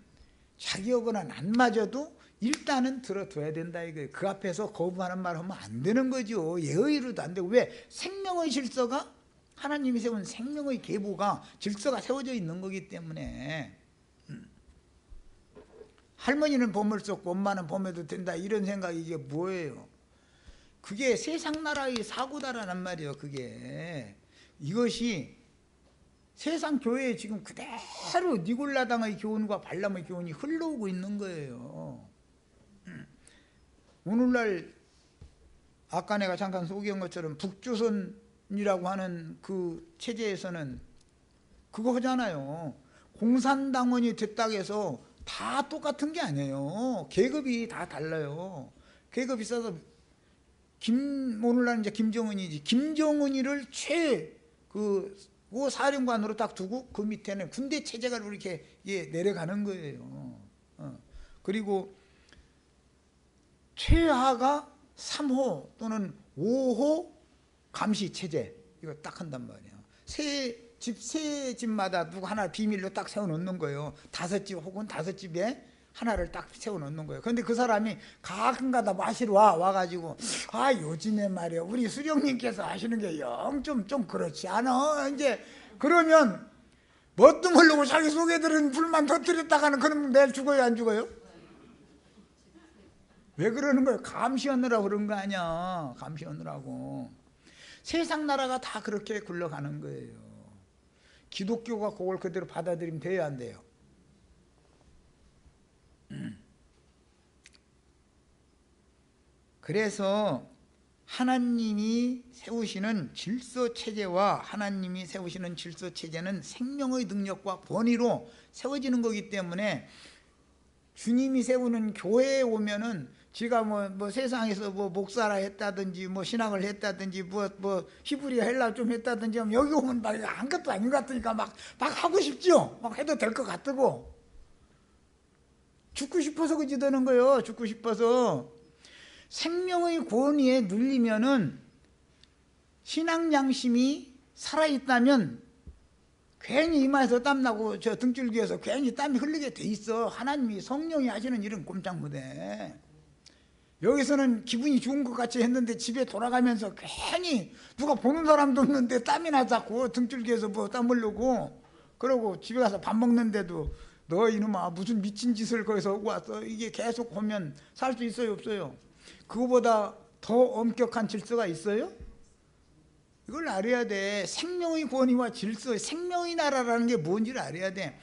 Speaker 1: 자기하고는 안 맞아도 일단은 들어둬야 된다 이거예요. 그 앞에서 거부하는 말 하면 안 되는 거죠. 예의로도 안 되고. 왜? 생명의 질서가 하나님이 세운 생명의 계보가 질서가 세워져 있는 거기 때문에 할머니는 봄을 쏟고 엄마는 봄에도 된다 이런 생각이 이게 뭐예요? 그게 세상 나라의 사고다라는 말이에요. 그게 이것이 세상 교회에 지금 그대로 니골라당의 교훈과 발람의 교훈이 흘러오고 있는 거예요. 오늘날 아까 내가 잠깐 소개한 것처럼 북조선이라고 하는 그 체제에서는 그거 하잖아요. 공산당원이 됐다고 해서 다 똑같은 게 아니에요. 계급이 다 달라요. 계급이 있어서 오늘날 이제 김정은이지. 김정은이를 사령관으로 딱 두고 그 밑에는 군대 체제가 이렇게 내려가는 거예요. 그리고 최하가 3호 또는 5호 감시 체제 이거 딱 한단 말이에요. 세 집마다 누구 하나 비밀로 딱 세워놓는 거예요. 5집 혹은 5집에 하나를 딱 세워놓는 거예요. 그런데 그 사람이 가끔가다 마시러 와가지고 요즘에 말이야 우리 수령님께서 하시는 게 영 좀 그렇지 않아? 이제 그러면 뭣도 모르고 자기 소개들은 불만 터뜨렸다가는 그럼 내일 죽어요 안 죽어요? 왜 그러는 거예요? 감시하느라고 그런 거 아니야. 감시하느라고. 세상 나라가 다 그렇게 굴러가는 거예요. 기독교가 그걸 그대로 받아들이면 돼요 안 돼요? 그래서 하나님이 세우시는 질서체제와 하나님이 세우시는 질서체제는 생명의 능력과 권위로 세워지는 거기 때문에 주님이 세우는 교회에 오면은 지가 뭐 세상에서 뭐 목사라 했다든지 뭐 신학을 했다든지 뭐 히브리어 헬라 좀 했다든지 하면 여기 오면 막 아무것도 아닌 것 같으니까 막 하고 싶죠. 막 해도 될 것 같고 죽고 싶어서 그지더는 거예요. 죽고 싶어서. 생명의 권위에 눌리면은 신앙 양심이 살아있다면 괜히 이마에서 땀나고 저 등줄기에서 괜히 땀이 흘리게 돼 있어. 하나님이 성령이 하시는 일은 꼼짝 못해. 여기서는 기분이 좋은 것 같이 했는데 집에 돌아가면서 괜히 누가 보는 사람도 없는데 땀이나 자꾸 등줄기에서 뭐 땀 흘리고, 그러고 집에 가서 밥 먹는데도 너 이놈아 무슨 미친 짓을 거기서 하고 왔어. 이게 계속 보면 살 수 있어요, 없어요? 그거보다 더 엄격한 질서가 있어요? 이걸 알아야 돼. 생명의 권위와 질서, 생명의 나라라는 게 뭔지를 알아야 돼.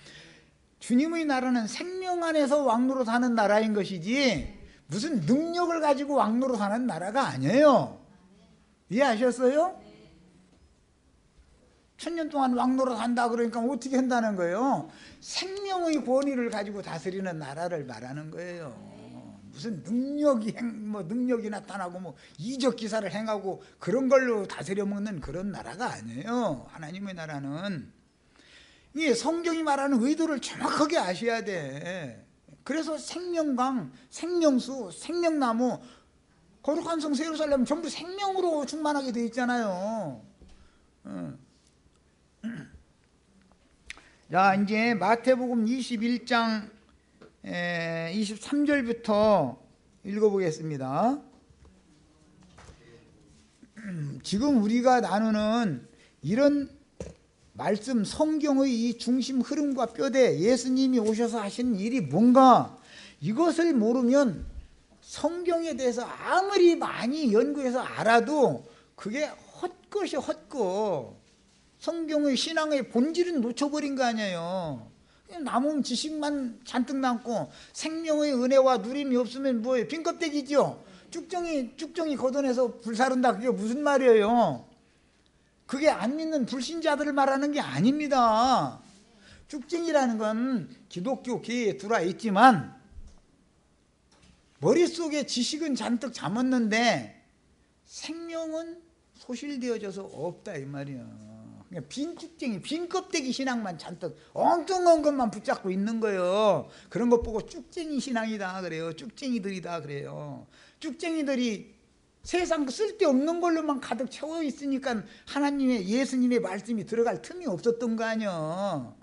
Speaker 1: 주님의 나라는 생명 안에서 왕노로 사는 나라인 것이지 무슨 능력을 가지고 왕노로 사는 나라가 아니에요. 이해하셨어요? 1000년 동안 왕노로 산다 그러니까 어떻게 한다는 거예요? 생명의 권위를 가지고 다스리는 나라를 말하는 거예요. 무슨 능력이 나타나고 뭐 이적 기사를 행하고 그런 걸로 다스려 먹는 그런 나라가 아니에요. 하나님의 나라는. 이 성경이 말하는 의도를 정확하게 아셔야 돼. 그래서 생명강, 생명수, 생명나무, 거룩한 성 예루살렘 전부 생명으로 충만하게 돼 있잖아요. 자, 이제 마태복음 21장 23절부터 읽어보겠습니다. 지금 우리가 나누는 이런 말씀, 성경의 이 중심 흐름과 뼈대, 예수님이 오셔서 하신 일이 뭔가, 이것을 모르면 성경에 대해서 아무리 많이 연구해서 알아도 그게 헛것이 헛것. 성경의 신앙의 본질은 놓쳐버린 거 아니에요. 남은 지식만 잔뜩 남고 생명의 은혜와 누림이 없으면 뭐예요? 빈 껍데기죠. 쭉정이 걷어내서 불사른다. 그게 무슨 말이에요? 그게 안 믿는 불신자들을 말하는 게 아닙니다. 쭉정이라는 건 기독교계에 들어와 있지만 머릿속에 지식은 잔뜩 잠았는데 생명은 소실되어져서 없다 이 말이야. 그냥 빈 쭉쟁이, 빈 껍데기 신앙만 잔뜩 엉뚱한 것만 붙잡고 있는 거예요. 그런 것 보고 쭉쟁이 신앙이다 그래요. 쭉쟁이들이다 그래요. 쭉쟁이들이 세상 쓸데없는 걸로만 가득 채워 있으니까 하나님의, 예수님의 말씀이 들어갈 틈이 없었던 거 아니야.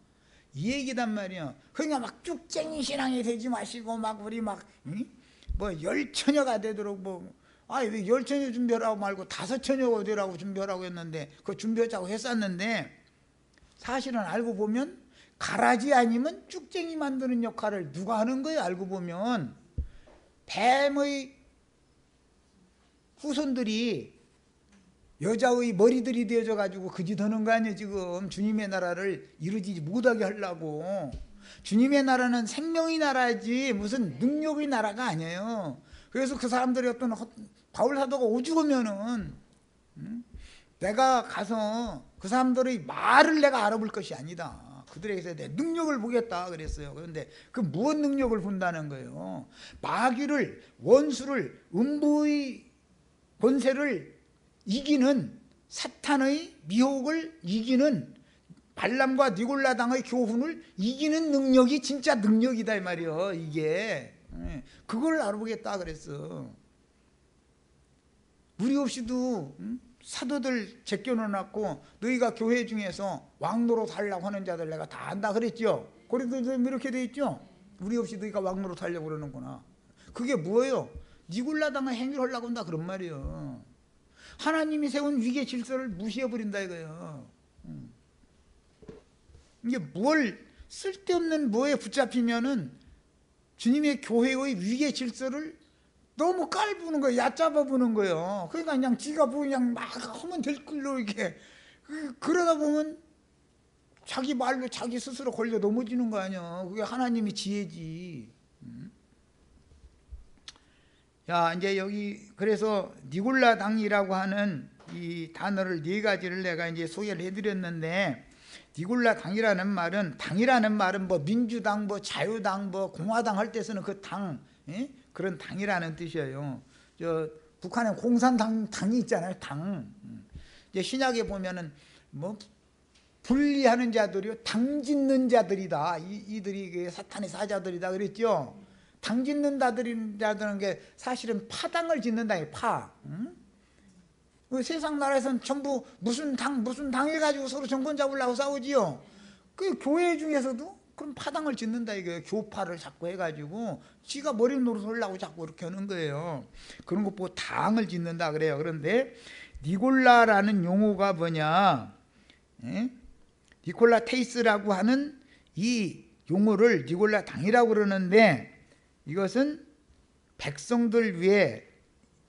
Speaker 1: 이 얘기단 말이야. 그러니까 막 쭉쟁이 신앙이 되지 마시고 막 우리 막 뭐 열처녀가 되도록 뭐, 왜 열처녀 준비하라고 말고 5처녀가 되라고 준비하라고 했는데 그거 준비하자고 했었는데, 사실은 알고 보면 가라지 아니면 쭉쟁이 만드는 역할을 누가 하는 거예요? 알고 보면 뱀의 후손들이 여자의 머리들이 되어져 가지고 그 짓 하는 거 아니에요. 지금 주님의 나라를 이루지 못하게 하려고. 주님의 나라는 생명의 나라지 무슨 능력의 나라가 아니에요. 그래서 그 사람들이 어떤 바울 사도가 오죽하면은 내가 가서 그 사람들의 말을 내가 알아볼 것이 아니다. 그들에게서 내 능력을 보겠다 그랬어요. 그런데 그 무엇 능력을 본다는 거예요? 마귀를, 원수를, 음부의 권세를 이기는, 사탄의 미혹을 이기는, 발람과 니골라당의 교훈을 이기는 능력이 진짜 능력이다 이 말이에요. 이게 그걸 알아보겠다 그랬어. 우리 없이도 사도들 제껴놓고 너희가 교회 중에서 왕노로 살려고 하는 자들 내가 다 안다 그랬죠. 고린도서 이렇게 돼 있죠. 우리 없이 너희가 왕노로 살려고 그러는구나. 그게 뭐예요? 니골라당의 행위를 하려고 한다 그런 말이에요. 하나님이 세운 위계 질서를 무시해버린다 이거예요. 이게 뭘 쓸데없는 뭐에 붙잡히면은 주님의 교회의 위계 질서를 너무 깔보는 거예요. 얕잡아 보는 거예요. 그러니까 그냥 지가 뭐 그냥 막 하면 될 걸로 이렇게, 그러다 보면 자기 말로 자기 스스로 걸려 넘어지는 거 아니야. 그게 하나님의 지혜지. 자, 이제 여기 그래서 니골라당이라고 하는 이 단어를 4가지를 내가 이제 소개를 해드렸는데, 니골라당이라는 말은, 당이라는 말은 뭐 민주당, 뭐 자유당, 뭐 공화당 할 때 쓰는 그 당, 그런 당이라는 뜻이에요. 북한에 공산당이 있잖아요. 당. 이제 신약에 보면은 뭐 분리하는 자들이요, 당 짓는 자들이다. 이들이 사탄의 사자들이다 그랬죠. 당 짓는다는 게 사실은 파당을 짓는다. 파. 응? 세상 나라에서는 전부 무슨 당 해가지고 서로 정권 잡으려고 싸우지요. 그 교회 중에서도 그럼 파당을 짓는다 이거예요. 교파를 자꾸 해가지고 지가 머리 노릇하려고 자꾸 그렇게 하는 거예요. 그런 것 보고 당을 짓는다 그래요. 그런데 니골라라는 용어가 뭐냐? 니콜라 테이스라고 하는 이 용어를 니골라 당이라고 그러는데, 이것은 백성들 위에,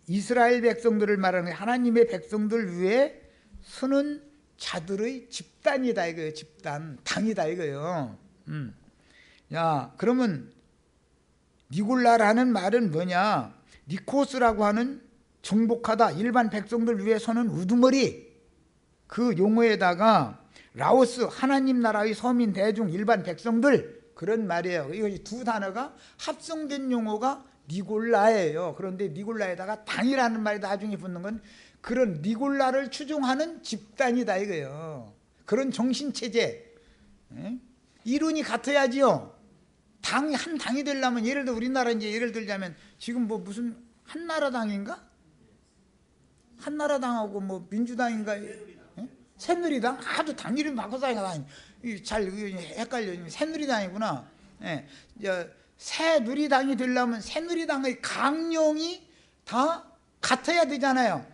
Speaker 1: 이스라엘 백성들을 말하는 거예요. 하나님의 백성들 위에 서는 자들의 집단이다 이거예요. 집단, 당이다 이거예요. 야, 그러면 니골라라는 말은 뭐냐? 니코스라고 하는 정복하다, 일반 백성들 위해 서는 우두머리, 그 용어에다가 라오스, 하나님 나라의 서민 대중 일반 백성들, 그런 말이에요. 이 두 단어가 합성된 용어가 니골라예요. 그런데 니골라에다가 당이라는 말이 나중에 붙는 건 그런 니골라를 추종하는 집단이다 이거예요. 그런 정신체제, 이론이 같아야지요. 당이 한 당이 되려면, 예를 들어 우리나라 이제 예를 들자면 지금 뭐 무슨 한나라당인가? 한나라당하고 뭐 민주당인가? 새누리당? 아주 당 이름 바꿔서 잘 헷갈려. 새누리당이구나. 새누리당이 되려면 새누리당의 강령이 다 같아야 되잖아요.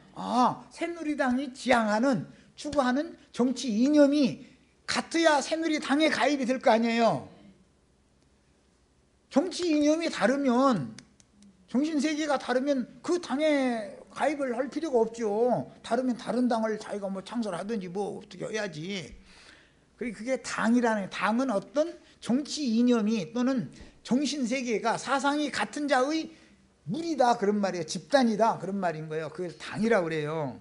Speaker 1: 새누리당이 지향하는, 추구하는 정치 이념이 같아야 새누리당에 가입이 될 거 아니에요. 정치 이념이 다르면, 정신세계가 다르면 그 당에 가입을 할 필요가 없죠. 다르면 다른 당을 자기가 뭐 창설하든지 뭐 어떻게 해야지. 그게 당이라는, 당은 어떤 정치 이념이 또는 정신세계가, 사상이 같은 자의 무리다 그런 말이에요. 집단이다 그런 말인 거예요. 그래서 당이라고 그래요.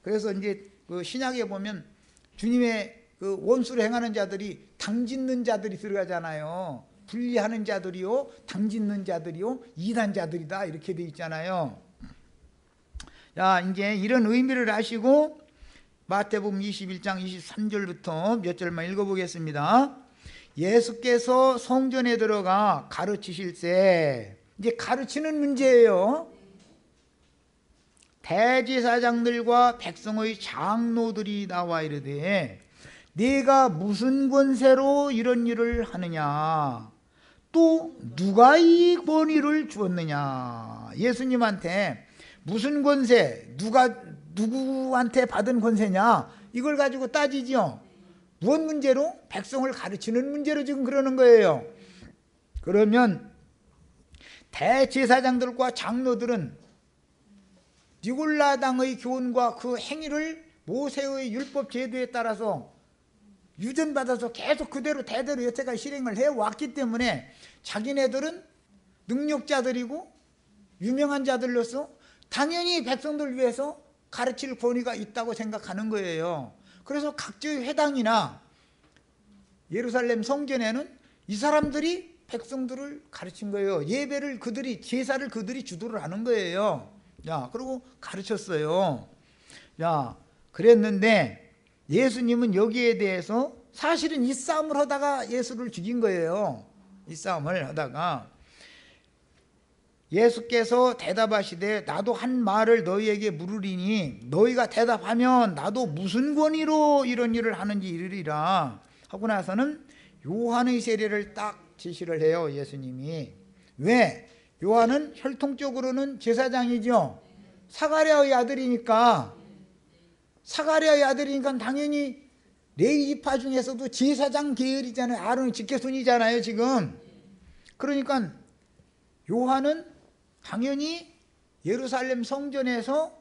Speaker 1: 그래서 이제 그 신약에 보면 주님의 그 원수를 행하는 자들이 당 짓는 자들이 들어가잖아요. 분리하는 자들이요, 당 짓는 자들이요, 이단자들이다 이렇게 돼 있잖아요. 자, 이제 이런 의미를 아시고 마태복음 21장 23절부터 몇 절만 읽어보겠습니다. 예수께서 성전에 들어가 가르치실세, 이제 가르치는 문제예요. 대제사장들과 백성의 장로들이 나와 이르되 네가 무슨 권세로 이런 일을 하느냐, 또 누가 이 권위를 주었느냐. 예수님한테 무슨 권세, 누구한테 받은 권세냐, 이걸 가지고 따지죠. 무슨 문제로? 백성을 가르치는 문제로 지금 그러는 거예요. 그러면 대제사장들과 장로들은 니골라당의 교훈과 그 행위를 모세의 율법 제도에 따라서 유전받아서 계속 그대로 대대로 여태까지 실행을 해왔기 때문에 자기네들은 능력자들이고 유명한 자들로서 당연히 백성들 위해서 가르칠 권위가 있다고 생각하는 거예요. 그래서 각지의 회당이나 예루살렘 성전에는 이 사람들이 백성들을 가르친 거예요. 예배를 그들이, 제사를 그들이 주도를 하는 거예요. 야, 그리고 가르쳤어요. 야, 그랬는데 예수님은 여기에 대해서 사실은 이 싸움을 하다가 예수를 죽인 거예요. 이 싸움을 하다가 예수께서 대답하시되 나도 한 말을 너희에게 물으리니 너희가 대답하면 나도 무슨 권위로 이런 일을 하는지 이르리라 하고 나서는 요한의 세례를 딱 지시를 해요. 예수님이. 왜? 요한은 혈통적으로는 제사장이죠. 사가랴의 아들이니까 당연히 레위 지파 중에서도 제사장 계열이잖아요. 아론의 직계손이잖아요 지금. 그러니까 요한은 당연히 예루살렘 성전에서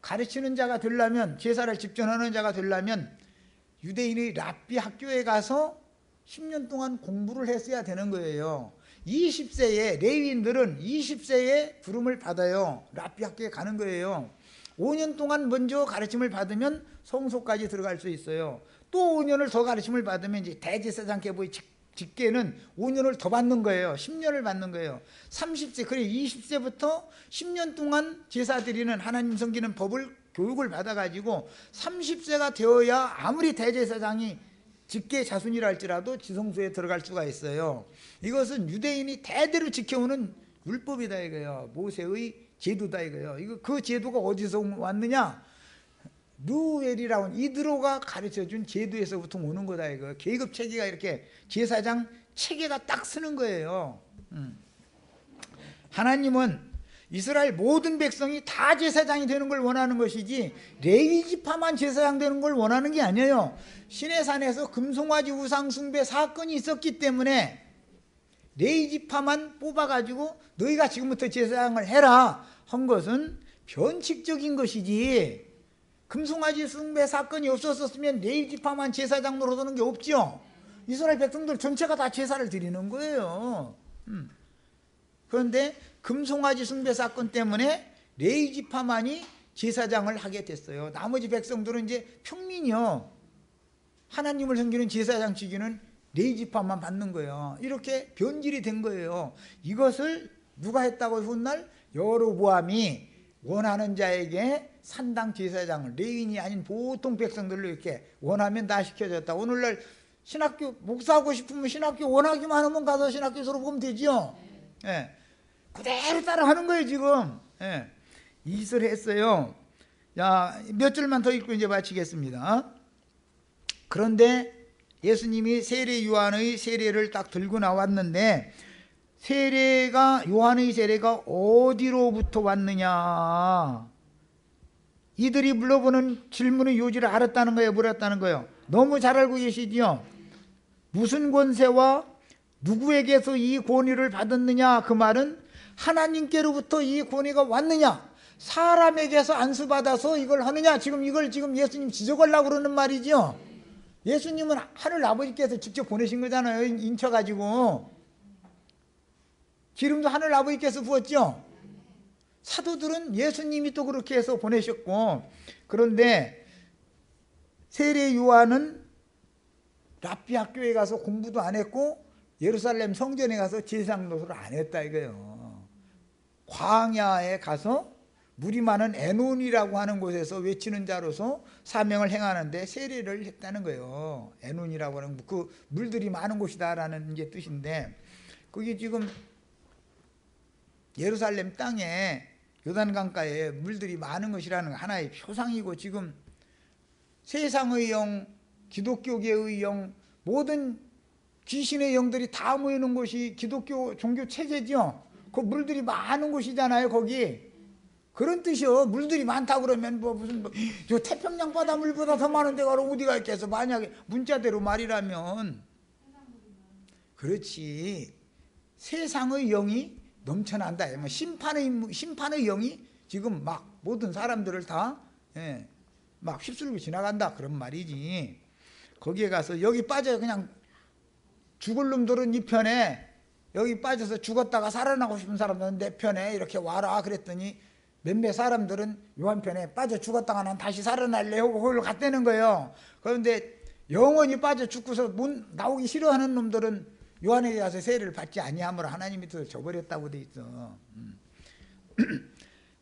Speaker 1: 가르치는 자가 되려면, 제사를 집전하는 자가 되려면 유대인의 랍비 학교에 가서 10년 동안 공부를 했어야 되는 거예요. 20세에 레위인들은 20세에 부름을 받아요. 랍비 학교에 가는 거예요. 5년 동안 먼저 가르침을 받으면 성소까지 들어갈 수 있어요. 또 5년을 더 가르침을 받으면 이제 대제사장 계보의 직계는 5년을 더 받는 거예요. 10년을 받는 거예요. 30세, 그래 20세부터 10년 동안 제사 드리는, 하나님 섬기는 법을 교육을 받아가지고 30세가 되어야 아무리 대제사장이 직계 자손이라 할지라도 지성소에 들어갈 수가 있어요. 이것은 유대인이 대대로 지켜오는 율법이다 이거예요. 모세의 제도다 이거예요. 이거 그 제도가 어디서 왔느냐? 누엘이라고 이드로가 가르쳐준 제도에서부터 오는 거다 이거. 계급 체계가 이렇게 제사장 체계가 딱 쓰는 거예요. 하나님은 이스라엘 모든 백성이 다 제사장이 되는 걸 원하는 것이지 레위 지파만 제사장 되는 걸 원하는 게 아니에요. 시내산에서 금송아지 우상 숭배 사건이 있었기 때문에 레위 지파만 뽑아가지고 너희가 지금부터 제사장을 해라 한 것은 변칙적인 것이지, 금송아지 숭배 사건이 없었으면 레위 지파만 제사장 노릇하는 게 없죠. 이스라엘 백성들 전체가 다 제사를 드리는 거예요. 그런데 금송아지 숭배 사건 때문에 레위 지파만이 제사장을 하게 됐어요. 나머지 백성들은 이제 평민이요, 하나님을 섬기는 제사장 직위는 레위 지파만 받는 거예요. 이렇게 변질이 된 거예요. 이것을 누가 했다고 훗날 여로보암이 원하는 자에게 산당 제사장을, 레위인이 아닌 보통 백성들로 이렇게 원하면 다 시켜줬다. 오늘날 신학교 목사하고 싶으면 신학교 원하기만 하면 가서 신학교 졸업하면 되죠. 예. 그대로 따라 하는 거예요 지금. 예. 이것을 했어요. 자, 몇 줄만 더 읽고 이제 마치겠습니다. 그런데 예수님이 세례 요한의 세례를 딱 들고 나왔는데, 세례가, 요한의 세례가 어디로부터 왔느냐, 이들이 물어보는 질문의 요지를 알았다는 거예요, 물었다는 거예요. 너무 잘 알고 계시지요. 무슨 권세와 누구에게서 이 권위를 받았느냐, 그 말은 하나님께로부터 이 권위가 왔느냐, 사람에게서 안수받아서 이걸 하느냐, 지금 이걸 지금 예수님 지적하려고 그러는 말이죠. 예수님은 하늘 아버지께서 직접 보내신 거잖아요. 인쳐가지고 기름도 하늘 아버지께서 부었죠. 사도들은 예수님이 또 그렇게 해서 보내셨고, 그런데 세례 요한은 랍비 학교에 가서 공부도 안 했고 예루살렘 성전에 가서 제사장 노릇을 안 했다 이거예요. 광야에 가서 물이 많은 에논이라고 하는 곳에서 외치는 자로서 사명을 행하는데 세례를 했다는 거예요. 에논이라고 하는 그 물들이 많은 곳이다라는 게 뜻인데, 그게 지금 예루살렘 땅에 요단강가에 물들이 많은 것이라는 하나의 표상이고, 지금 세상의 영, 기독교계의 영, 모든 귀신의 영들이 다 모이는 곳이 기독교 종교 체제죠. 그 물들이 많은 곳이잖아요 거기. 그런 뜻이요. 물들이 많다 그러면 뭐 무슨 저 태평양 바다 물보다 더 많은 데가 어디가 있겠어. 만약에 문자대로 말이라면. 그렇지. 세상의 영이 넘쳐난다. 심판의 영이 지금 막 모든 사람들을 다 막 휩쓸고 지나간다 그런 말이지. 거기에 가서 여기 빠져 그냥 죽을 놈들은 이 편에, 여기 빠져서 죽었다가 살아나고 싶은 사람들은 내 편에 이렇게 와라 그랬더니 몇몇 사람들은 요한편에 빠져 죽었다가 난 다시 살아날래 하고 거기로 갔다는 거예요. 그런데 영원히 빠져 죽고서 나오기 싫어하는 놈들은 요한에게 가서 세례를 받지 아니하므로 하나님이 또 줘버렸다고 돼 있어.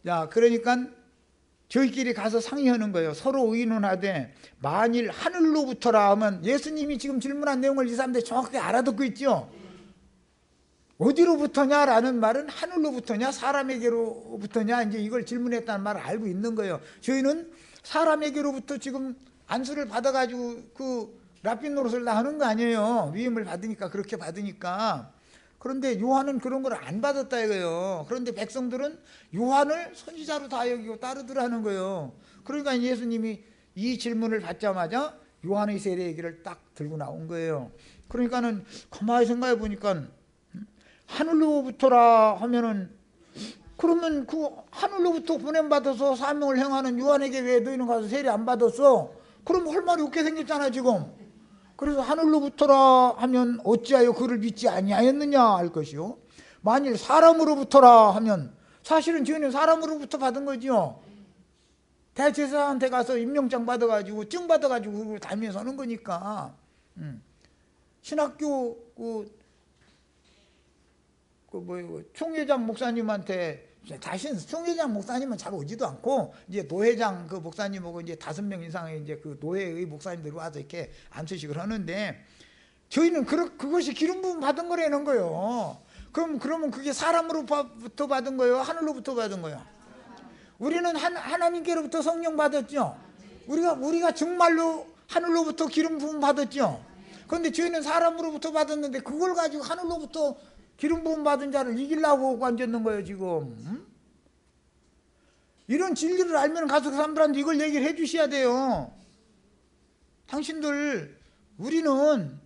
Speaker 1: 자, 그러니까 저희끼리 가서 상의하는 거예요. 서로 의논하되 만일 하늘로부터라 하면, 예수님이 지금 질문한 내용을 이 사람들이 정확하게 알아듣고 있죠. 어디로부터냐라는 말은 하늘로부터냐 사람에게로부터냐, 이제 이걸 질문했다는 말을 알고 있는 거예요. 저희는 사람에게로부터 지금 안수를 받아가지고 그 랍비 노릇을 다 하는 거 아니에요. 위임을 받으니까, 그렇게 받으니까. 그런데 요한은 그런 걸 안 받았다 이거예요. 그런데 백성들은 요한을 선지자로 다 여기고 따르더라는 거예요. 그러니까 예수님이 이 질문을 받자마자 요한의 세례 얘기를 딱 들고 나온 거예요. 그러니까는 가만히 생각해 보니까 하늘로부터라 하면은, 그러면 그 하늘로부터 보냄받아서 사명을 행하는 요한에게 왜 너희는 가서 세례 안 받았어? 그럼 할 말이 없게 생겼잖아 지금. 그래서 하늘로부터라 하면 어찌하여 그를 믿지 아니하였느냐 할 것이요. 만일 사람으로부터라 하면 사실은 저희는 사람으로부터 받은 거지요. 대제사장한테 가서 임명장 받아가지고 증 받아가지고 다니면서 하는 거니까. 신학교 총회장 목사님한테 다시 총회장 목사님은 잘 오지도 않고 이제 노회장 그 목사님하고 이제 5명 이상의 이제 그 노회의 목사님들이 와서 이렇게 안수식을 하는데 저희는 그것이 기름 부음 받은 거라는 거예요. 그러면 그게 사람으로부터 받은 거예요? 하늘로부터 받은 거예요? 우리는 하나님께로부터 성령 받았죠. 우리가 정말로 하늘로부터 기름 부음 받았죠. 그런데 저희는 사람으로부터 받았는데 그걸 가지고 하늘로부터 기름 부음 받은 자를 이기려고 앉았는 거예요 지금. 이런 진리를 알면 가서 그 사람들한테 이걸 얘기를 해 주셔야 돼요. 당신들 우리는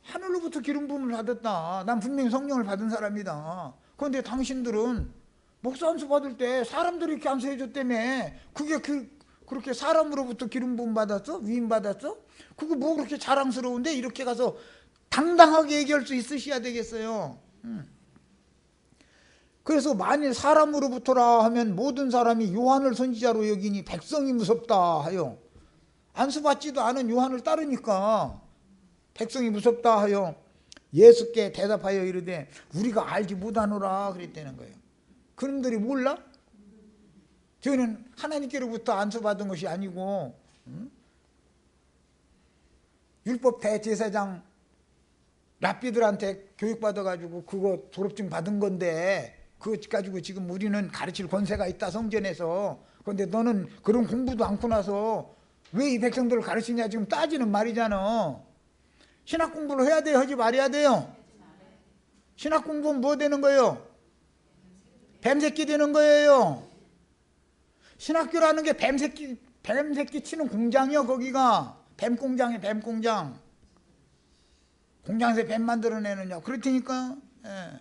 Speaker 1: 하늘로부터 기름 부음을 받았다. 난 분명히 성령을 받은 사람이다. 그런데 당신들은 목사 안수 받을 때 사람들이 이렇게 안수해 줬다며. 그게 그렇게 사람으로부터 기름 부음 받았어? 위임 받았어? 그거 뭐 그렇게 자랑스러운데 이렇게 가서 당당하게 얘기할 수 있으셔야 되겠어요. 그래서 만일 사람으로부터라 하면 모든 사람이 요한을 선지자로 여기니 백성이 무섭다 하여. 안수받지도 않은 요한을 따르니까 백성이 무섭다 하여 예수께 대답하여 이르되 우리가 알지 못하노라 그랬다는 거예요. 그놈들이 몰라? 저희는 하나님께로부터 안수받은 것이 아니고 율법 대제사장 랍비들한테 교육받아가지고 그거 졸업증 받은 건데 그거 가지고 지금 우리는 가르칠 권세가 있다 성전에서. 그런데 너는 그런 공부도 않고 나서 왜 이 백성들을 가르치냐 지금 따지는 말이잖아. 신학 공부를 해야 돼요? 하지 말아야 돼요? 신학 공부는 뭐 되는 거예요? 뱀새끼 되는 거예요. 신학교라는 게 뱀새끼 치는 공장이요. 거기가 뱀공장이에요. 뱀공장. 공장에서 뱀 만들어내느냐 그렇다니까. 예.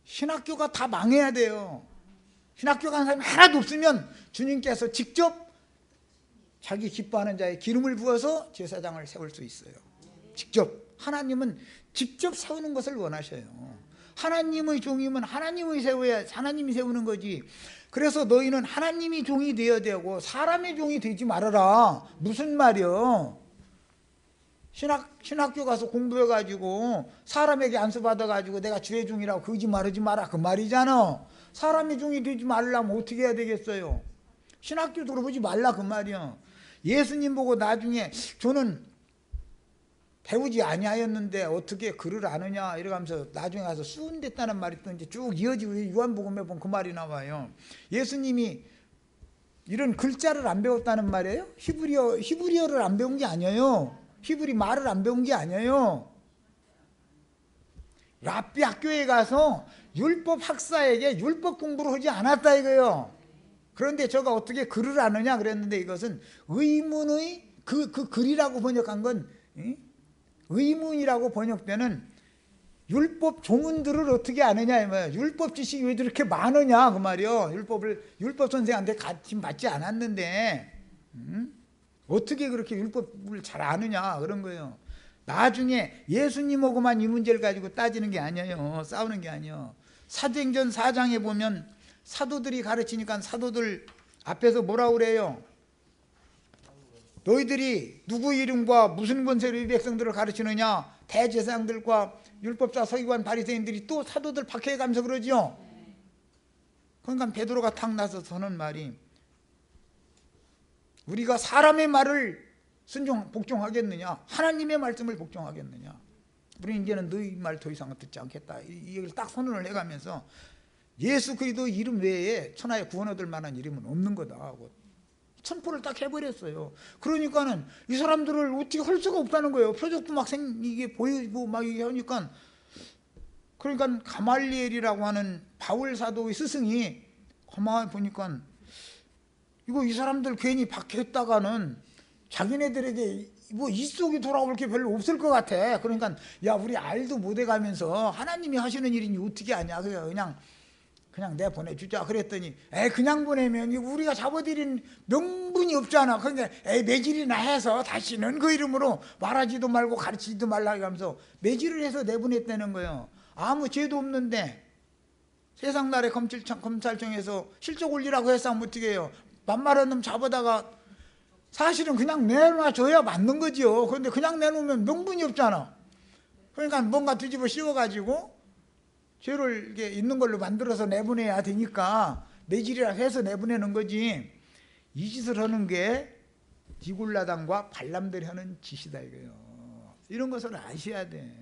Speaker 1: 신학교가 다 망해야 돼요. 신학교 간 사람이 하나도 없으면 주님께서 직접 자기 기뻐하는 자에 기름을 부어서 제사장을 세울 수 있어요. 직접. 하나님은 직접 세우는 것을 원하셔요. 하나님의 종이면 하나님이 세우는 거지. 그래서 너희는 하나님이 종이 되어야 되고 사람의 종이 되지 말아라. 무슨 말이요? 신학교 가서 공부해가지고 사람에게 안수받아가지고 내가 주의 종이라고 거짓말하지 마라 그 말이잖아. 사람의 종이 되지 말라면 어떻게 해야 되겠어요? 신학교 들어보지 말라 그 말이야. 예수님 보고 나중에 저는 배우지 아니하였는데 어떻게 글을 아느냐 이러면서 나중에 가서 수은됐다는 말이 또 이제 쭉 이어지고 요한복음에 보면 그 말이 나와요. 예수님이 이런 글자를 안 배웠다는 말이에요. 히브리어를 안 배운 게 아니에요. 히브리 말을 안 배운 게 아니에요. 랍비 학교에 가서 율법 학사에게 율법 공부를 하지 않았다 이거예요. 그런데 저가 어떻게 글을 아느냐 그랬는데 이것은 의문의 그 글이라고 번역한 건 의문이라고 번역되는 율법 조문들을 어떻게 아느냐 이 말이에요. 율법 지식이 왜 이렇게 많으냐 그 말이요. 율법 선생한테 가르침 받지 않았는데 어떻게 그렇게 율법을 잘 아느냐 그런 거예요. 나중에 예수님하고만 이 문제를 가지고 따지는 게 아니에요. 싸우는 게 아니에요. 사도행전 4장에 보면 사도들이 가르치니까 사도들 앞에서 뭐라고 그래요? 너희들이 누구 이름과 무슨 권세로 이 백성들을 가르치느냐? 대제사장들과 율법사 서기관 바리새인들이 또 사도들 박해가면서 그러죠. 그러니까 베드로가 탁 나서서 하는 말이 우리가 사람의 말을 복종하겠느냐 하나님의 말씀을 복종하겠느냐. 우리는 이제는 너희 말 더 이상 듣지 않겠다 이 얘기를 딱 선언을 해가면서 예수 그리스도 이름 외에 천하에 구원 얻을 만한 이름은 없는 거다 하고 선포를 딱 해버렸어요. 그러니까는 이 사람들을 어떻게 할 수가 없다는 거예요. 표적도 막 이게 보이고 막 이게 하니까. 그러니까 가말리엘이라고 하는 바울 사도의 스승이 가만히 보니까 이거 이 사람들 괜히 박해했다가는 자기네들에게 뭐 이속이 돌아올 게 별로 없을 것 같아. 그러니까 야 우리 알도 못해 가면서 하나님이 하시는 일이니 어떻게 하냐. 그냥 내가 보내주자 그랬더니 그냥 보내면 우리가 잡아들인 명분이 없잖아. 그러니까 매질이나 해서 다시는 그 이름으로 말하지도 말고 가르치지도 말라 하면서 매질을 해서 내보냈다는 거예요. 아무 죄도 없는데 세상 나라의 검찰청에서 실적 올리라고 해서 하면 어떻게 해요. 만말한 놈 잡아다가 사실은 그냥 내놔줘야 맞는 거지요. 그런데 그냥 내놓으면 명분이 없잖아. 그러니까 뭔가 뒤집어 씌워가지고 죄를 이렇게 있는 걸로 만들어서 내보내야 되니까 매질이라 해서 내보내는 거지. 이 짓을 하는 게 디굴라당과 발람들이 하는 짓이다 이거예요. 이런 것을 아셔야 돼.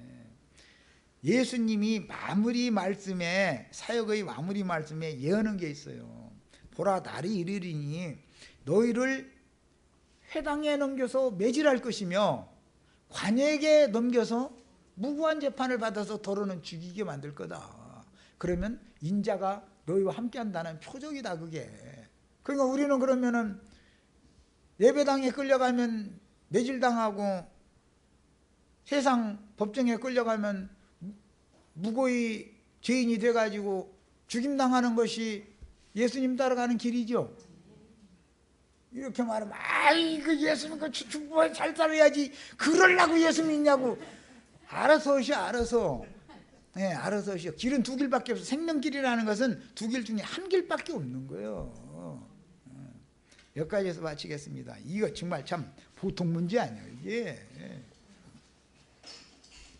Speaker 1: 예수님이 마무리 말씀에, 사역의 마무리 말씀에 예언한 게 있어요. 보라, 날이 이르리니 너희를 회당에 넘겨서 매질할 것이며 관에게 넘겨서 무고한 재판을 받아서 더러는 죽이게 만들 거다. 그러면 인자가 너희와 함께 한다는 표적이다 그게. 그러니까 우리는 그러면은 예배당에 끌려가면 매질당하고 세상 법정에 끌려가면 무고의 죄인이 돼가지고 죽임당하는 것이 예수님 따라가는 길이죠. 이렇게 말하면 아이 그 예수님 그 죽고 잘 살아야지 그러려고 예수 믿냐고. 알아서 오시오. 알아서. 네, 알아서 오시오. 길은 두 길밖에 없어. 생명길이라는 것은 두 길 중에 한 길밖에 없는 거예요. 여기까지 해서 마치겠습니다. 이거 정말 참 보통 문제 아니에요 이게.